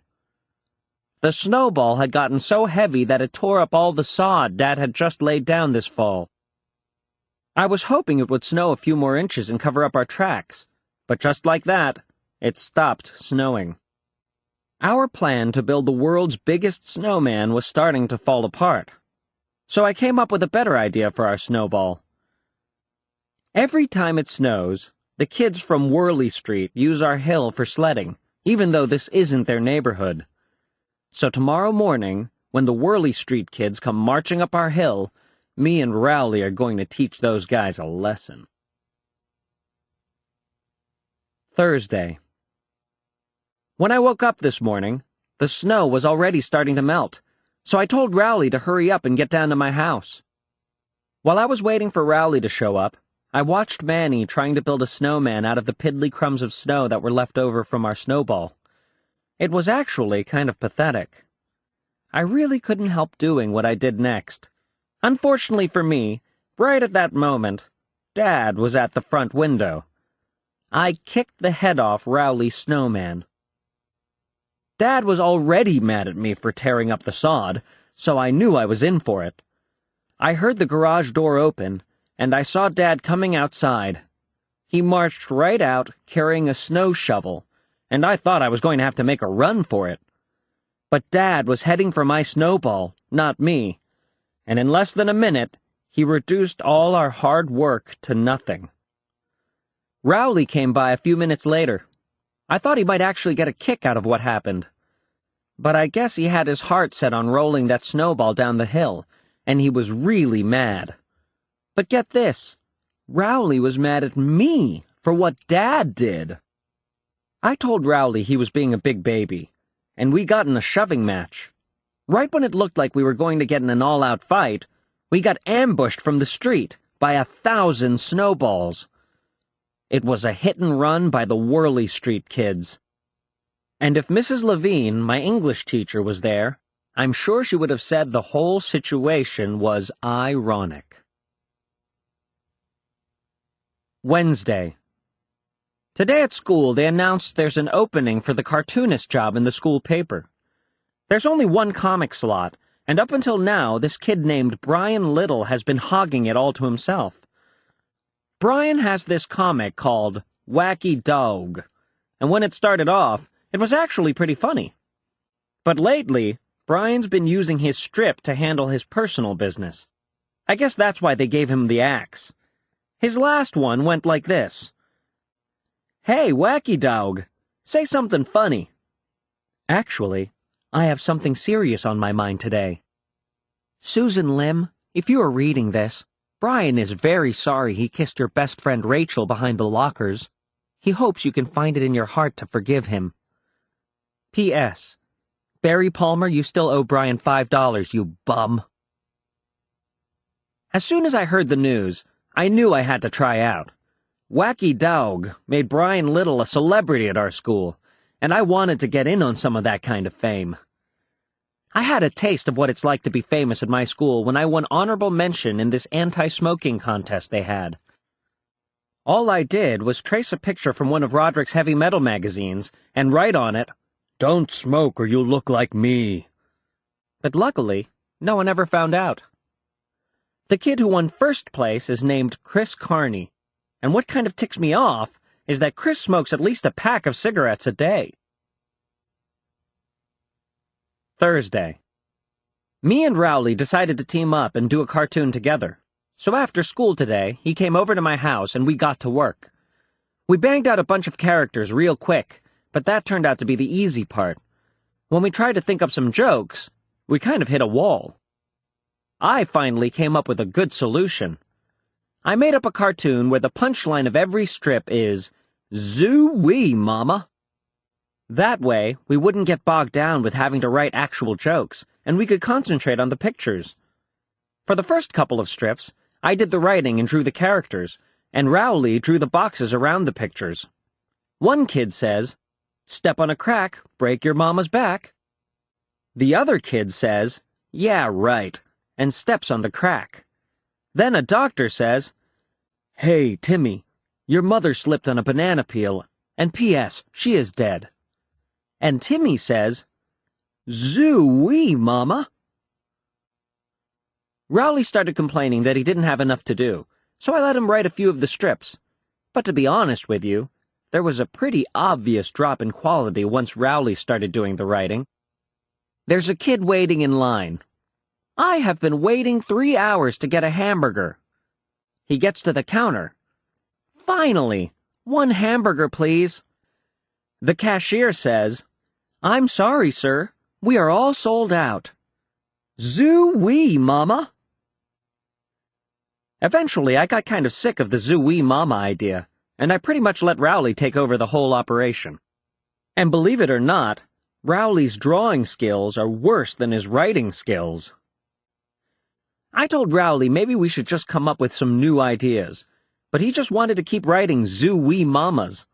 The snowball had gotten so heavy that it tore up all the sod Dad had just laid down this fall. I was hoping it would snow a few more inches and cover up our tracks, but just like that, it stopped snowing. Our plan to build the world's biggest snowman was starting to fall apart. So I came up with a better idea for our snowball. Every time it snows, the kids from Worley Street use our hill for sledding, even though this isn't their neighborhood. So tomorrow morning, when the Whirly Street kids come marching up our hill, me and Rowley are going to teach those guys a lesson. Thursday. When I woke up this morning, the snow was already starting to melt, so I told Rowley to hurry up and get down to my house. While I was waiting for Rowley to show up, I watched Manny trying to build a snowman out of the piddly crumbs of snow that were left over from our snowball. It was actually kind of pathetic. I really couldn't help doing what I did next. Unfortunately for me, right at that moment, Dad was at the front window. I kicked the head off Rowley's snowman. Dad was already mad at me for tearing up the sod, so I knew I was in for it. I heard the garage door open, and I saw Dad coming outside. He marched right out, carrying a snow shovel, and I thought I was going to have to make a run for it. But Dad was heading for my snowball, not me, and in less than a minute, he reduced all our hard work to nothing. Rowley came by a few minutes later. I thought he might actually get a kick out of what happened. But I guess he had his heart set on rolling that snowball down the hill, and he was really mad. But get this, Rowley was mad at me for what Dad did. I told Rowley he was being a big baby, and we got in a shoving match. Right when it looked like we were going to get in an all-out fight, we got ambushed from the street by 1,000 snowballs. It was a hit and run by the Whirly Street kids. And if Mrs. Levine, my English teacher, was there, I'm sure she would have said the whole situation was ironic. Wednesday. Today at school they announced there's an opening for the cartoonist job in the school paper. There's only one comic slot, and up until now this kid named Brian Little has been hogging it all to himself. Brian has this comic called Wacky Dog, and when it started off, it was actually pretty funny. But lately, Brian's been using his strip to handle his personal business. I guess that's why they gave him the axe. His last one went like this. Hey, Wacky Dog, say something funny. Actually, I have something serious on my mind today. Susan Lim, if you are reading this, Brian is very sorry he kissed your best friend Rachel behind the lockers. He hopes you can find it in your heart to forgive him. P.S. Barry Palmer, you still owe Brian $5, you bum. As soon as I heard the news, I knew I had to try out. Wacky Dog made Brian Little a celebrity at our school, and I wanted to get in on some of that kind of fame. I had a taste of what it's like to be famous at my school when I won honorable mention in this anti-smoking contest they had. All I did was trace a picture from one of Roderick's heavy metal magazines and write on it, "Don't smoke or you'll look like me." But luckily, no one ever found out. The kid who won first place is named Chris Carney, and what kind of ticks me off is that Chris smokes at least a pack of cigarettes a day. Thursday. Me and Rowley decided to team up and do a cartoon together. So after school today, he came over to my house and we got to work. We banged out a bunch of characters real quick, but that turned out to be the easy part. When we tried to think up some jokes, we kind of hit a wall. I finally came up with a good solution. I made up a cartoon where the punchline of every strip is, "Zoo-wee, Mama." That way, we wouldn't get bogged down with having to write actual jokes, and we could concentrate on the pictures. For the first couple of strips, I did the writing and drew the characters, and Rowley drew the boxes around the pictures. One kid says, "Step on a crack, break your mama's back." The other kid says, "Yeah, right," and steps on the crack. Then a doctor says, "Hey, Timmy, your mother slipped on a banana peel, and P.S., she is dead." And Timmy says, "Zoo-wee, Mama." Rowley started complaining that he didn't have enough to do, so I let him write a few of the strips. But to be honest with you, there was a pretty obvious drop in quality once Rowley started doing the writing. There's a kid waiting in line. I have been waiting 3 hours to get a hamburger. He gets to the counter. Finally, 1 hamburger, please. The cashier says, "I'm sorry, sir, We are all sold out. Zoo-wee, Mama! Eventually, I got kind of sick of the zoo-wee Mama idea, and I pretty much let Rowley take over the whole operation. And believe it or not, Rowley's drawing skills are worse than his writing skills. I told Rowley maybe we should just come up with some new ideas, but he just wanted to keep writing zoo-wee Mamas.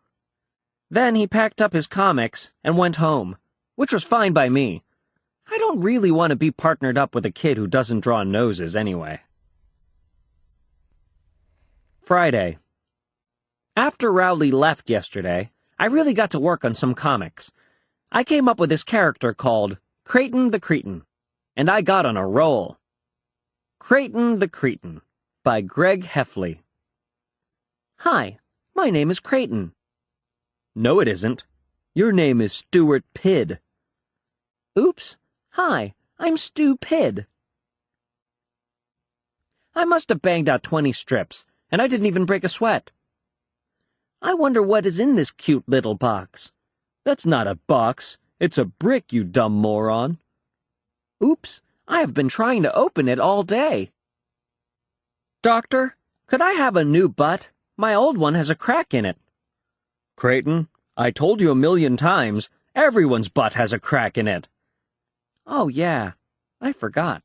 Then he packed up his comics and went home, which was fine by me. I don't really want to be partnered up with a kid who doesn't draw noses anyway. Friday. After Rowley left yesterday, I really got to work on some comics. I came up with this character called Creighton the Cretin, and I got on a roll. Creighton the Cretin, by Greg Heffley. Hi, my name is Creighton. No, it isn't. Your name is Stuart Pidd. Oops. Hi, I'm Stu Pidd. I must have banged out 20 strips, and I didn't even break a sweat. I wonder what is in this cute little box. That's not a box. It's a brick, you dumb moron. Oops, I have been trying to open it all day. Doctor, could I have a new butt? My old one has a crack in it. Creighton, I told you 1,000,000 times, everyone's butt has a crack in it. Oh, yeah, I forgot.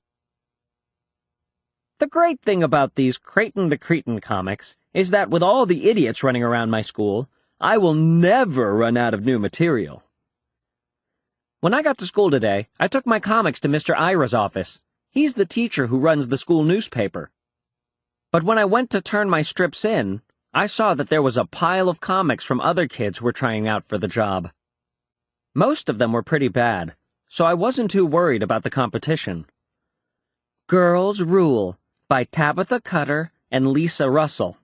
The great thing about these Creighton the Cretin comics is that with all the idiots running around my school, I will never run out of new material. When I got to school today, I took my comics to Mr. Ira's office. He's the teacher who runs the school newspaper. But when I went to turn my strips in, I saw that there was a pile of comics from other kids who were trying out for the job. Most of them were pretty bad, so I wasn't too worried about the competition. Girls Rule, by Tabitha Cutter and Lisa Russell.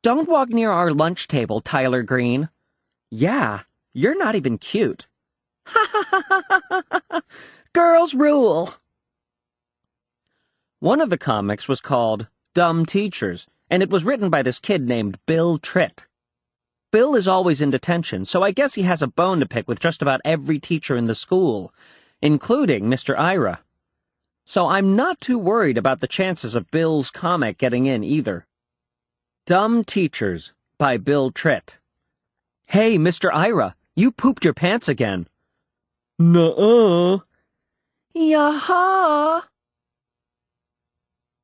Don't walk near our lunch table, Tyler Green. Yeah, you're not even cute. Ha ha ha ha ha ha! Girls Rule! One of the comics was called Dumb Teachers, and it was written by this kid named Bill Tritt. Bill is always in detention, so I guess he has a bone to pick with just about every teacher in the school, including Mr. Ira. So I'm not too worried about the chances of Bill's comic getting in either. Dumb Teachers, by Bill Tritt. Hey, Mr. Ira, you pooped your pants again. Nuh-uh. Yaha!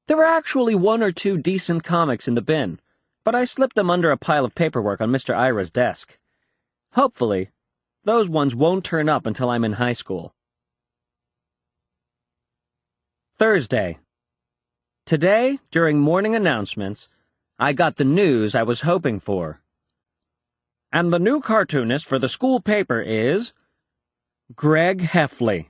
There were actually 1 or 2 decent comics in the bin, but I slipped them under a pile of paperwork on Mr. Ira's desk. Hopefully, those ones won't turn up until I'm in high school. Thursday. Today, during morning announcements, I got the news I was hoping for. And the new cartoonist for the school paper is Greg Heffley.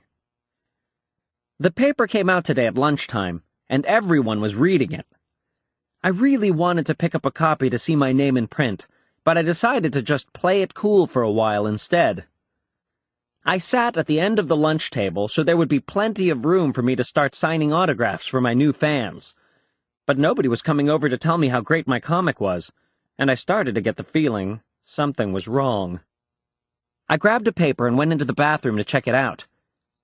The paper came out today at lunchtime, and everyone was reading it. I really wanted to pick up a copy to see my name in print, but I decided to just play it cool for a while instead. I sat at the end of the lunch table so there would be plenty of room for me to start signing autographs for my new fans. But nobody was coming over to tell me how great my comic was, and I started to get the feeling something was wrong. I grabbed a paper and went into the bathroom to check it out,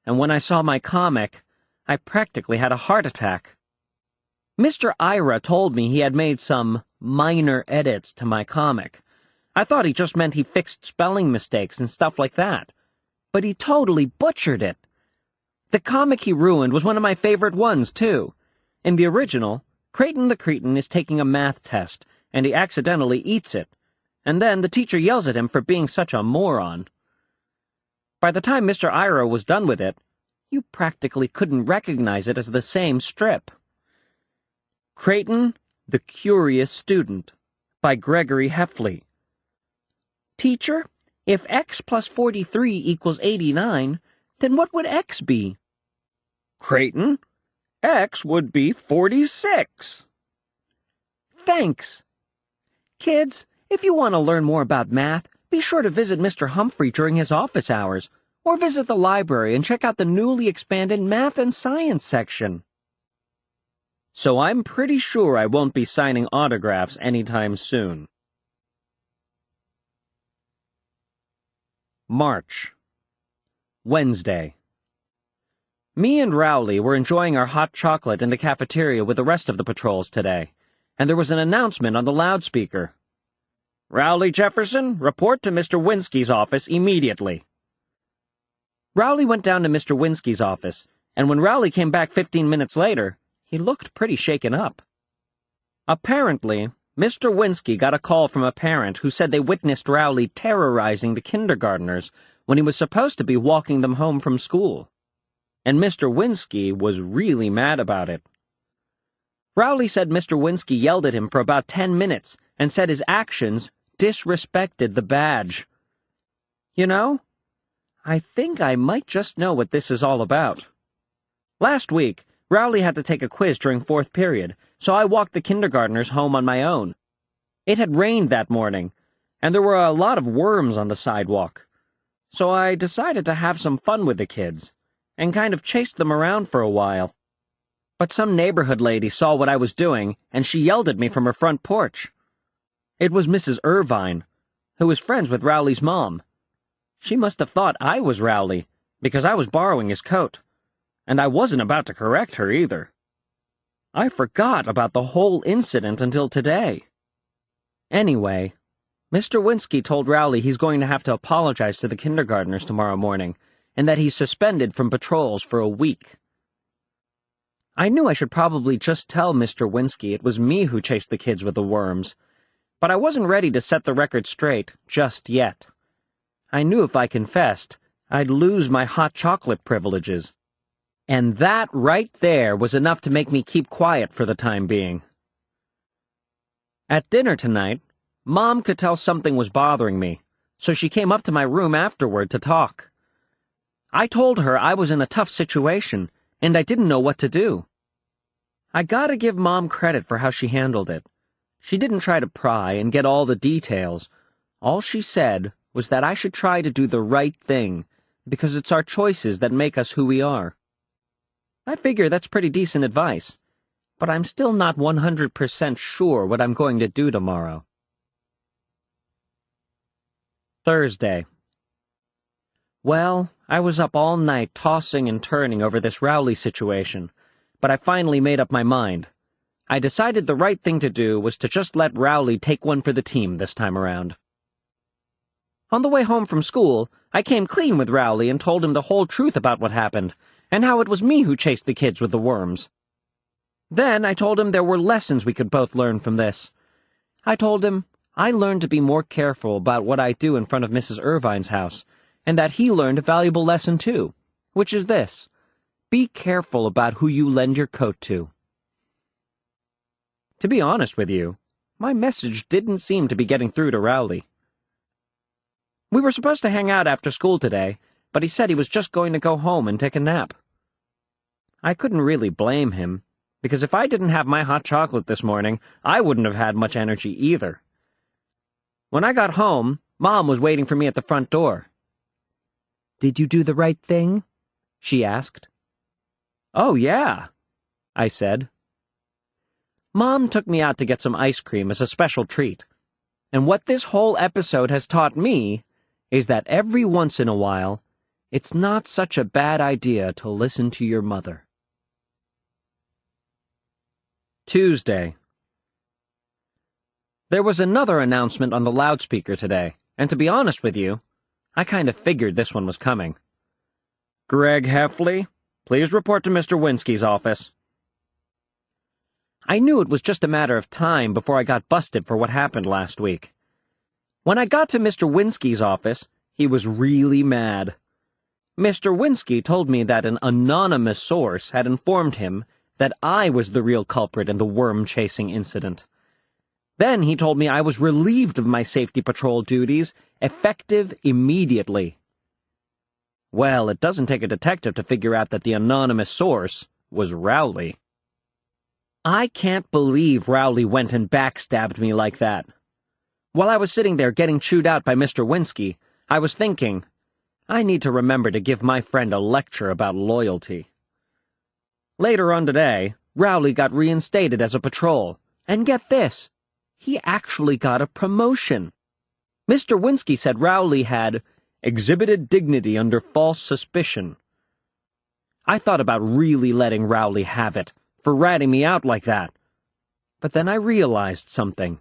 and when I saw my comic, I practically had a heart attack. Mr. Ira told me he had made some minor edits to my comic. I thought he just meant he fixed spelling mistakes and stuff like that. But he totally butchered it. The comic he ruined was one of my favorite ones, too. In the original, Creighton the Cretin is taking a math test, and he accidentally eats it, and then the teacher yells at him for being such a moron. By the time Mr. Ira was done with it, you practically couldn't recognize it as the same strip. Creighton, the Curious Student, by Gregory Heffley. Teacher, if x plus 43 equals 89, then what would x be? Creighton, x would be 46. Thanks. Kids, if you want to learn more about math, be sure to visit Mr. Humphrey during his office hours, or visit the library and check out the newly expanded Math and Science section. So I'm pretty sure I won't be signing autographs anytime soon. March. Wednesday. Me and Rowley were enjoying our hot chocolate in the cafeteria with the rest of the patrols today, and there was an announcement on the loudspeaker. "Rowley Jefferson, report to Mr. Winsky's office immediately." Rowley went down to Mr. Winsky's office, and when Rowley came back 15 minutes later, he looked pretty shaken up. Apparently, Mr. Winsky got a call from a parent who said they witnessed Rowley terrorizing the kindergartners when he was supposed to be walking them home from school. And Mr. Winsky was really mad about it. Rowley said Mr. Winsky yelled at him for about 10 minutes and said his actions disrespected the badge. You know, I think I might just know what this is all about. Last week, Rowley had to take a quiz during 4th period, so I walked the kindergartners home on my own. It had rained that morning, and there were a lot of worms on the sidewalk. So I decided to have some fun with the kids, and kind of chased them around for a while. But some neighborhood lady saw what I was doing, and she yelled at me from her front porch. It was Mrs. Irvine, who was friends with Rowley's mom. She must have thought I was Rowley, because I was borrowing his coat, and I wasn't about to correct her either. I forgot about the whole incident until today. Anyway, Mr. Winsky told Rowley he's going to have to apologize to the kindergartners tomorrow morning, and that he's suspended from patrols for a week. I knew I should probably just tell Mr. Winsky it was me who chased the kids with the worms, but I wasn't ready to set the record straight just yet. I knew if I confessed, I'd lose my hot chocolate privileges. And that right there was enough to make me keep quiet for the time being. At dinner tonight, Mom could tell something was bothering me, so she came up to my room afterward to talk. I told her I was in a tough situation, and I didn't know what to do. I gotta give Mom credit for how she handled it. She didn't try to pry and get all the details. All she said was that I should try to do the right thing, because it's our choices that make us who we are. I figure that's pretty decent advice, but I'm still not 100% sure what I'm going to do tomorrow. Thursday. Well, I was up all night tossing and turning over this Rowley situation, but I finally made up my mind. I decided the right thing to do was to just let Rowley take one for the team this time around. On the way home from school, I came clean with Rowley and told him the whole truth about what happened, and how it was me who chased the kids with the worms. Then I told him there were lessons we could both learn from this. I told him I learned to be more careful about what I do in front of Mrs. Irvine's house, and that he learned a valuable lesson too, which is this: be careful about who you lend your coat to. To be honest with you, my message didn't seem to be getting through to Rowley. We were supposed to hang out after school today, but he said he was just going to go home and take a nap. I couldn't really blame him, because if I didn't have my hot chocolate this morning, I wouldn't have had much energy either. When I got home, Mom was waiting for me at the front door. "Did you do the right thing?" she asked. "Oh, yeah," I said. Mom took me out to get some ice cream as a special treat. And what this whole episode has taught me is that every once in a while, it's not such a bad idea to listen to your mother. Tuesday. There was another announcement on the loudspeaker today, and to be honest with you, I kind of figured this one was coming. "Greg Heffley, please report to Mr. Winsky's office." I knew it was just a matter of time before I got busted for what happened last week. When I got to Mr. Winsky's office, he was really mad. Mr. Winsky told me that an anonymous source had informed him that I was the real culprit in the worm-chasing incident. Then he told me I was relieved of my safety patrol duties, effective immediately. Well, it doesn't take a detective to figure out that the anonymous source was Rowley. I can't believe Rowley went and backstabbed me like that. While I was sitting there getting chewed out by Mr. Winsky, I was thinking, I need to remember to give my friend a lecture about loyalty. Later on today, Rowley got reinstated as a patrol, and get this, he actually got a promotion. Mr. Winsky said Rowley had exhibited dignity under false suspicion. I thought about really letting Rowley have it, for ratting me out like that. But then I realized something.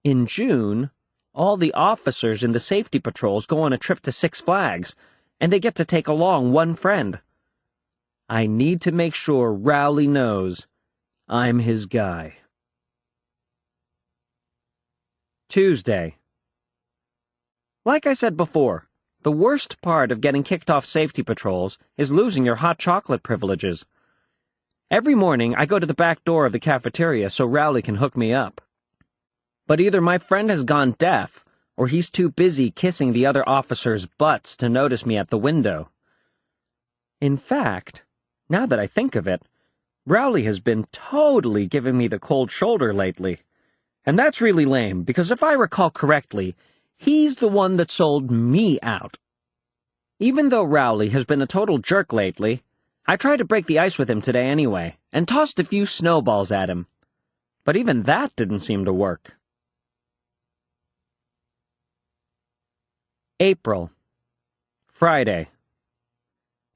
In June, all the officers in the safety patrols go on a trip to Six Flags, and they get to take along one friend. I need to make sure Rowley knows I'm his guy. Tuesday. Like I said before, the worst part of getting kicked off safety patrols is losing your hot chocolate privileges. Every morning, I go to the back door of the cafeteria so Rowley can hook me up. But either my friend has gone deaf, or he's too busy kissing the other officers' butts to notice me at the window. In fact, now that I think of it, Rowley has been totally giving me the cold shoulder lately. And that's really lame, because if I recall correctly, he's the one that sold me out. Even though Rowley has been a total jerk lately, I tried to break the ice with him today anyway, and tossed a few snowballs at him. But even that didn't seem to work. April. Friday.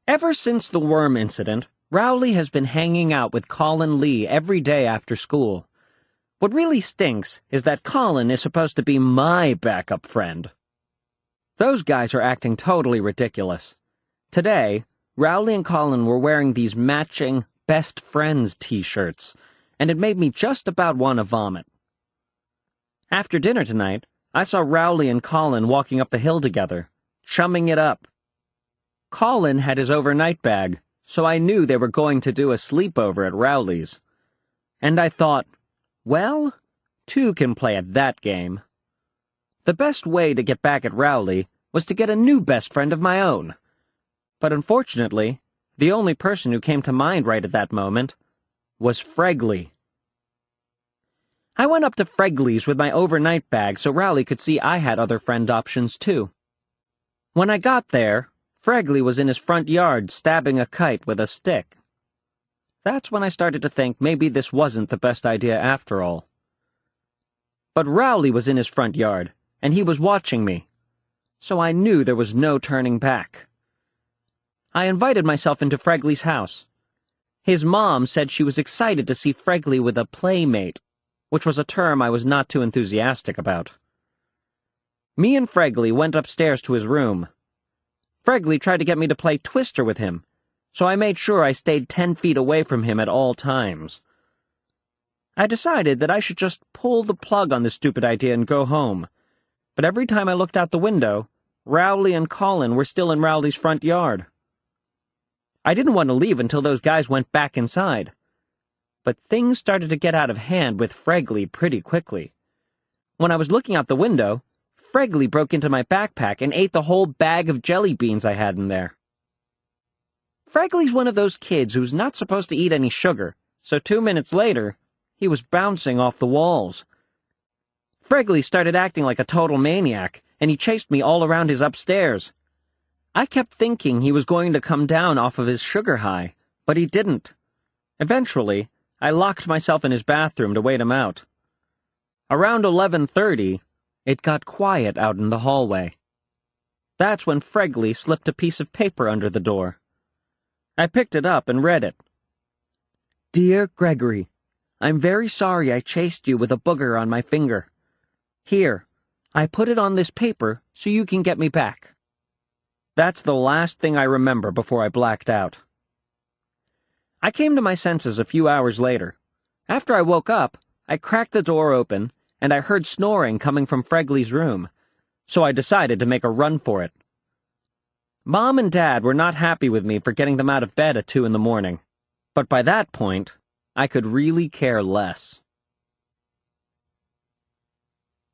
Ever since the worm incident, Rowley has been hanging out with Colin Lee every day after school. What really stinks is that Colin is supposed to be my backup friend. Those guys are acting totally ridiculous. Today, Rowley and Colin were wearing these matching best friends t-shirts, and it made me just about want to vomit. After dinner tonight, I saw Rowley and Colin walking up the hill together, chumming it up. Colin had his overnight bag, so I knew they were going to do a sleepover at Rowley's. And I thought, well, two can play at that game. The best way to get back at Rowley was to get a new best friend of my own. But unfortunately, the only person who came to mind right at that moment was Fregley. I went up to Fregley's with my overnight bag so Rowley could see I had other friend options too. When I got there, Fregley was in his front yard stabbing a kite with a stick. That's when I started to think maybe this wasn't the best idea after all. But Rowley was in his front yard, and he was watching me, so I knew there was no turning back. I invited myself into Fregley's house. His mom said she was excited to see Fregley with a playmate, which was a term I was not too enthusiastic about. Me and Fregley went upstairs to his room. Fregley tried to get me to play Twister with him, so I made sure I stayed 10 feet away from him at all times. I decided that I should just pull the plug on this stupid idea and go home, but every time I looked out the window, Rowley and Colin were still in Rowley's front yard. I didn't want to leave until those guys went back inside, but things started to get out of hand with Fregley pretty quickly. When I was looking out the window, Fregley broke into my backpack and ate the whole bag of jelly beans I had in there. Fregley's one of those kids who's not supposed to eat any sugar, so 2 minutes later, he was bouncing off the walls. Fregley started acting like a total maniac, and he chased me all around his upstairs. I kept thinking he was going to come down off of his sugar high, but he didn't. Eventually, I locked myself in his bathroom to wait him out. Around 11:30, it got quiet out in the hallway. That's when Fregley slipped a piece of paper under the door. I picked it up and read it. Dear Gregory, I'm very sorry I chased you with a booger on my finger. Here, I put it on this paper so you can get me back. That's the last thing I remember before I blacked out. I came to my senses a few hours later. After I woke up, I cracked the door open, and I heard snoring coming from Fregley's room, so I decided to make a run for it. Mom and Dad were not happy with me for getting them out of bed at 2 in the morning, but by that point, I could really care less.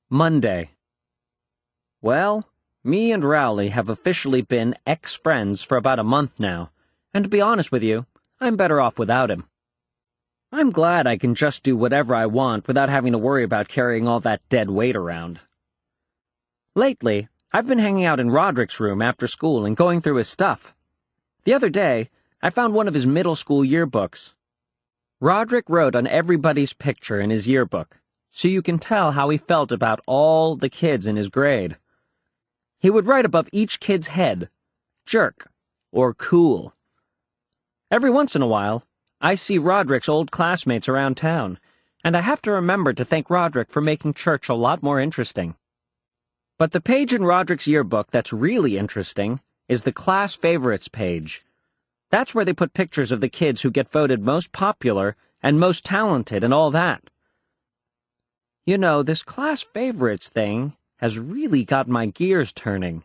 Monday. Well, me and Rowley have officially been ex-friends for about a month now, and to be honest with you, I'm better off without him. I'm glad I can just do whatever I want without having to worry about carrying all that dead weight around. Lately, I've been hanging out in Roderick's room after school and going through his stuff. The other day, I found one of his middle school yearbooks. Roderick wrote on everybody's picture in his yearbook, so you can tell how he felt about all the kids in his grade. He would write above each kid's head, jerk or cool. Every once in a while, I see Roderick's old classmates around town, and I have to remember to thank Roderick for making church a lot more interesting. But the page in Roderick's yearbook that's really interesting is the class favorites page. That's where they put pictures of the kids who get voted most popular and most talented and all that. You know, this class favorites thing has really got my gears turning.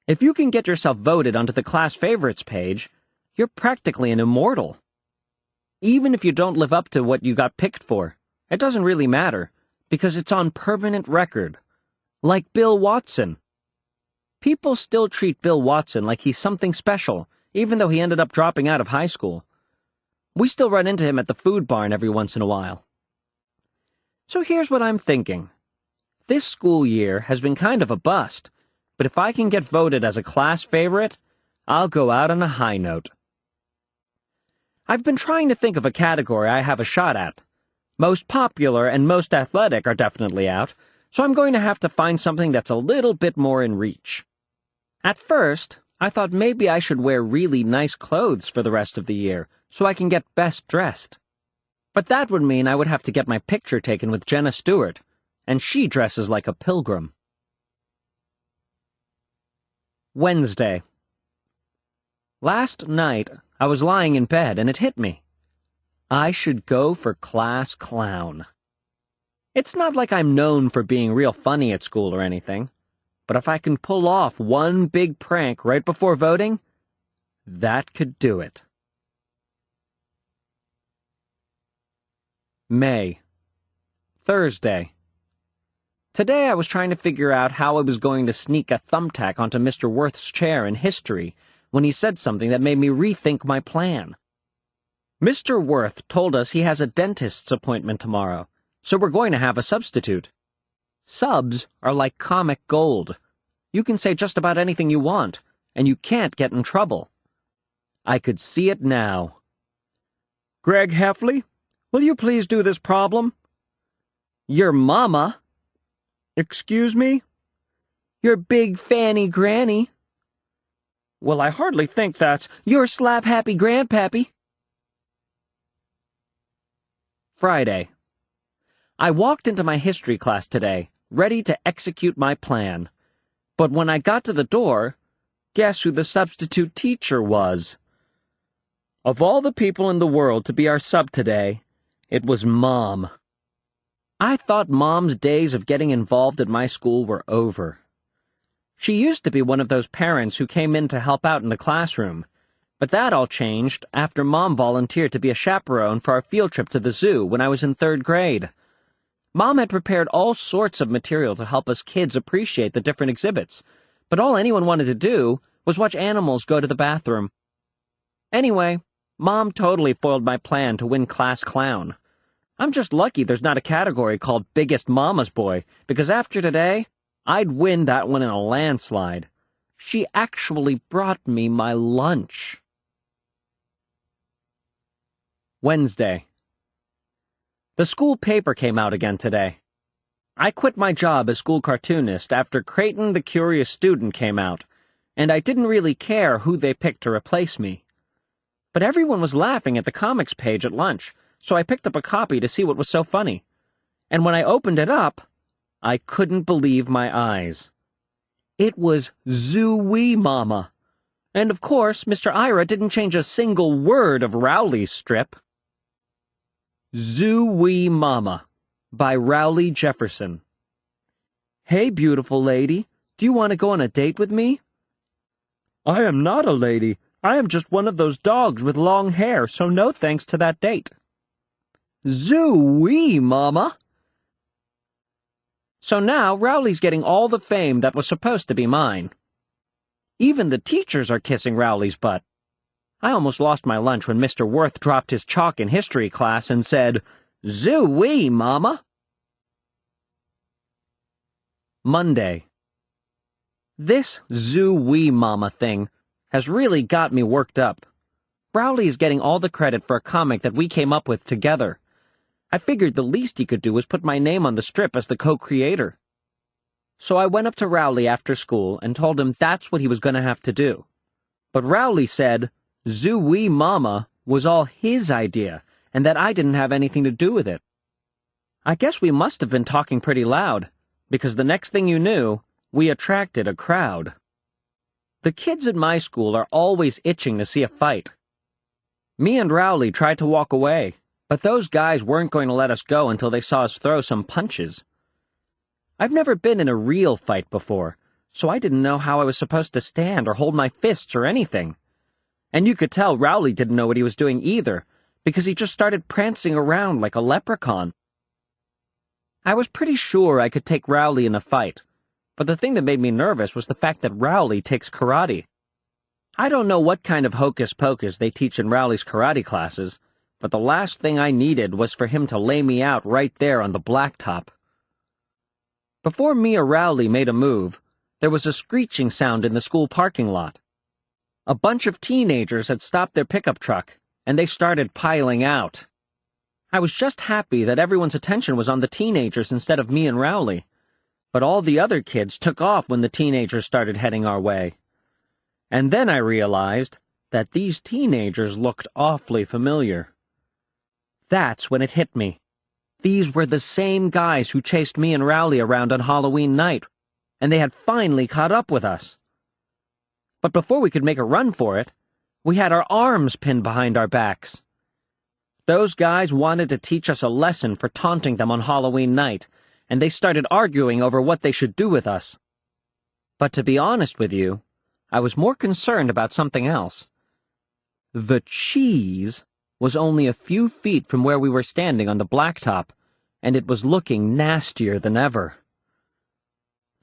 If you can get yourself voted onto the class favorites page, you're practically an immortal. Even if you don't live up to what you got picked for, it doesn't really matter, because it's on permanent record. Like Bill Watson. People still treat Bill Watson like he's something special, even though he ended up dropping out of high school. We still run into him at the food barn every once in a while. So here's what I'm thinking. This school year has been kind of a bust, but if I can get voted as a class favorite, I'll go out on a high note. I've been trying to think of a category I have a shot at. Most popular and most athletic are definitely out, so I'm going to have to find something that's a little bit more in reach. At first, I thought maybe I should wear really nice clothes for the rest of the year, so I can get best dressed. But that would mean I would have to get my picture taken with Jenna Stewart, and she dresses like a pilgrim. Wednesday. Last night, I was lying in bed and it hit me. I should go for class clown. It's not like I'm known for being real funny at school or anything, but if I can pull off one big prank right before voting, that could do it. May. Thursday. Today I was trying to figure out how I was going to sneak a thumbtack onto Mr. Worth's chair in history when he said something that made me rethink my plan. Mr. Worth told us he has a dentist's appointment tomorrow, so we're going to have a substitute. Subs are like comic gold. You can say just about anything you want, and you can't get in trouble. I could see it now. Greg Heffley, will you please do this problem? Your mama. Excuse me? Your big fanny granny. Well, I hardly think that's your slap-happy grandpappy. Friday. I walked into my history class today, ready to execute my plan. But when I got to the door, guess who the substitute teacher was? Of all the people in the world to be our sub today, it was Mom. I thought Mom's days of getting involved at my school were over. She used to be one of those parents who came in to help out in the classroom, but that all changed after Mom volunteered to be a chaperone for our field trip to the zoo when I was in 3rd grade. Mom had prepared all sorts of material to help us kids appreciate the different exhibits, but all anyone wanted to do was watch animals go to the bathroom. Anyway, Mom totally foiled my plan to win class clown. I'm just lucky there's not a category called Biggest Mama's Boy, because after today, I'd win that one in a landslide. She actually brought me my lunch. Wednesday. The school paper came out again today. I quit my job as school cartoonist after Creighton the Curious Student came out, and I didn't really care who they picked to replace me. But everyone was laughing at the comics page at lunch, so I picked up a copy to see what was so funny. And when I opened it up, I couldn't believe my eyes. It was Zoo-wee Mama. And of course, Mr. Ira didn't change a single word of Rowley's strip. Zoo-wee Mama by Rowley Jefferson. Hey, beautiful lady, do you want to go on a date with me? I am not a lady. I am just one of those dogs with long hair, so no thanks to that date. Zoo-wee Mama! So now Rowley's getting all the fame that was supposed to be mine. Even the teachers are kissing Rowley's butt. I almost lost my lunch when Mr. Worth dropped his chalk in history class and said, Zoo-wee, Mama! Monday. This Zoo-wee Mama thing has really got me worked up. Rowley is getting all the credit for a comic that we came up with together. I figured the least he could do was put my name on the strip as the co-creator. So I went up to Rowley after school and told him that's what he was going to have to do. But Rowley said, Zoo-wee Mama was all his idea, and that I didn't have anything to do with it. I guess we must have been talking pretty loud, because the next thing you knew, we attracted a crowd. The kids at my school are always itching to see a fight. Me and Rowley tried to walk away, but those guys weren't going to let us go until they saw us throw some punches. I've never been in a real fight before, so I didn't know how I was supposed to stand or hold my fists or anything. And you could tell Rowley didn't know what he was doing either, because he just started prancing around like a leprechaun. I was pretty sure I could take Rowley in a fight, but the thing that made me nervous was the fact that Rowley takes karate. I don't know what kind of hocus-pocus they teach in Rowley's karate classes, but the last thing I needed was for him to lay me out right there on the blacktop. Before me or Rowley made a move, there was a screeching sound in the school parking lot. A bunch of teenagers had stopped their pickup truck, and they started piling out. I was just happy that everyone's attention was on the teenagers instead of me and Rowley, but all the other kids took off when the teenagers started heading our way. And then I realized that these teenagers looked awfully familiar. That's when it hit me. These were the same guys who chased me and Rowley around on Halloween night, and they had finally caught up with us. But before we could make a run for it, we had our arms pinned behind our backs. Those guys wanted to teach us a lesson for taunting them on Halloween night, and they started arguing over what they should do with us. But to be honest with you, I was more concerned about something else. The cheese was only a few feet from where we were standing on the blacktop, and it was looking nastier than ever.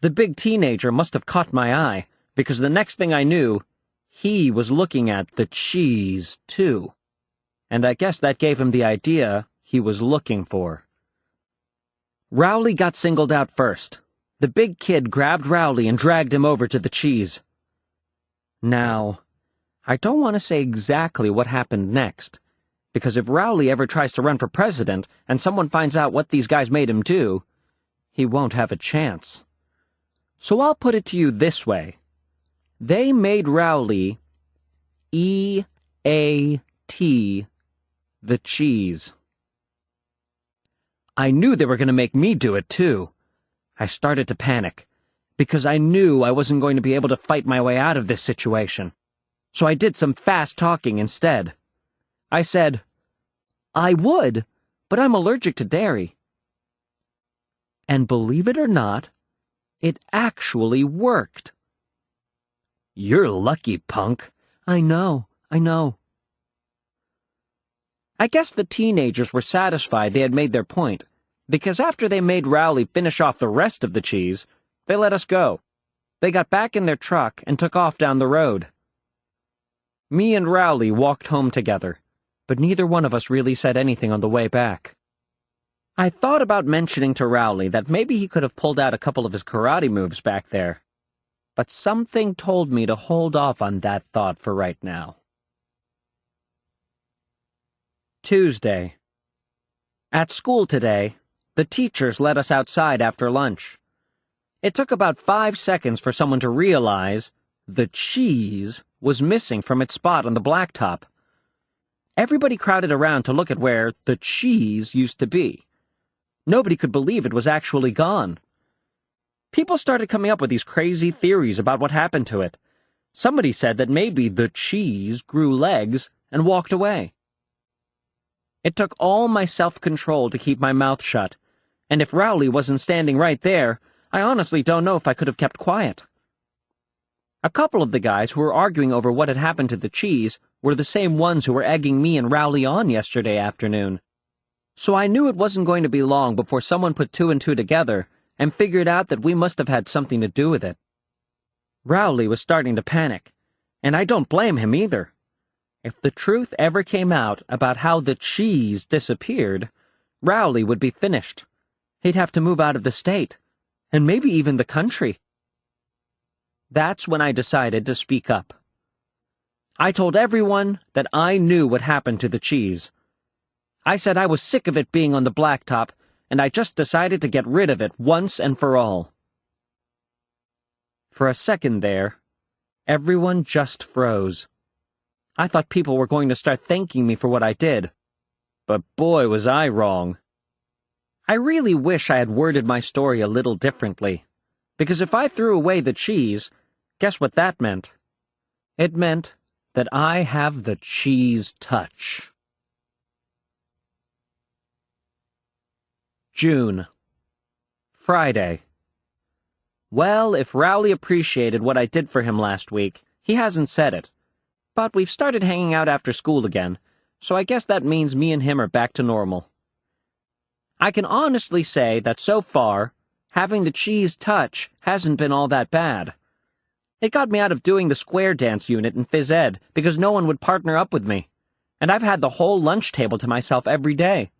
The big teenager must have caught my eye, because the next thing I knew, he was looking at the cheese, too. And I guess that gave him the idea he was looking for. Rowley got singled out first. The big kid grabbed Rowley and dragged him over to the cheese. Now, I don't want to say exactly what happened next, because if Rowley ever tries to run for president and someone finds out what these guys made him do, he won't have a chance. So I'll put it to you this way. They made Rowley E-A-T the cheese. I knew they were going to make me do it, too. I started to panic, because I knew I wasn't going to be able to fight my way out of this situation. So I did some fast talking instead. I said, "I would, but I'm allergic to dairy." And believe it or not, it actually worked. "You're lucky, punk." I know. I guess the teenagers were satisfied they had made their point, because after they made Rowley finish off the rest of the cheese, they let us go. They got back in their truck and took off down the road. Me and Rowley walked home together, but neither one of us really said anything on the way back. I thought about mentioning to Rowley that maybe he could have pulled out a couple of his karate moves back there, but something told me to hold off on that thought for right now. Tuesday. At school today, the teachers let us outside after lunch. It took about 5 seconds for someone to realize the cheese was missing from its spot on the blacktop. Everybody crowded around to look at where the cheese used to be. Nobody could believe it was actually gone. People started coming up with these crazy theories about what happened to it. Somebody said that maybe the cheese grew legs and walked away. It took all my self-control to keep my mouth shut, and if Rowley wasn't standing right there, I honestly don't know if I could have kept quiet. A couple of the guys who were arguing over what had happened to the cheese were the same ones who were egging me and Rowley on yesterday afternoon. So I knew it wasn't going to be long before someone put 2 and 2 together and figured out that we must have had something to do with it. Rowley was starting to panic, and I don't blame him either. If the truth ever came out about how the cheese disappeared, Rowley would be finished. He'd have to move out of the state, and maybe even the country. That's when I decided to speak up. I told everyone that I knew what happened to the cheese. I said I was sick of it being on the blacktop, and I just decided to get rid of it once and for all. For a second there, everyone just froze. I thought people were going to start thanking me for what I did. But boy, was I wrong. I really wish I had worded my story a little differently, because if I threw away the cheese, guess what that meant? It meant that I have the cheese touch. June. Friday. Well, if Rowley appreciated what I did for him last week, he hasn't said it. But we've started hanging out after school again, so I guess that means me and him are back to normal. I can honestly say that so far, having the cheese touch hasn't been all that bad. It got me out of doing the square dance unit in phys ed because no one would partner up with me, and I've had the whole lunch table to myself every day.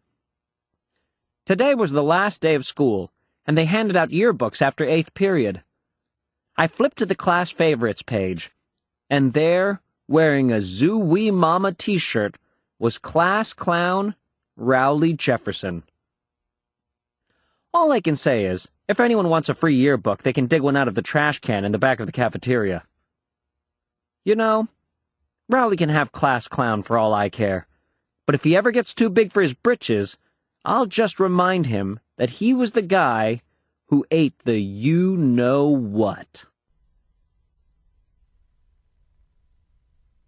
Today was the last day of school, and they handed out yearbooks after 8th period. I flipped to the class favorites page, and there, wearing a Zoo Wee Mama t-shirt, was class clown Rowley Jefferson. All I can say is, if anyone wants a free yearbook, they can dig one out of the trash can in the back of the cafeteria. You know, Rowley can have class clown for all I care, but if he ever gets too big for his britches, I'll just remind him that he was the guy who ate the you-know-what.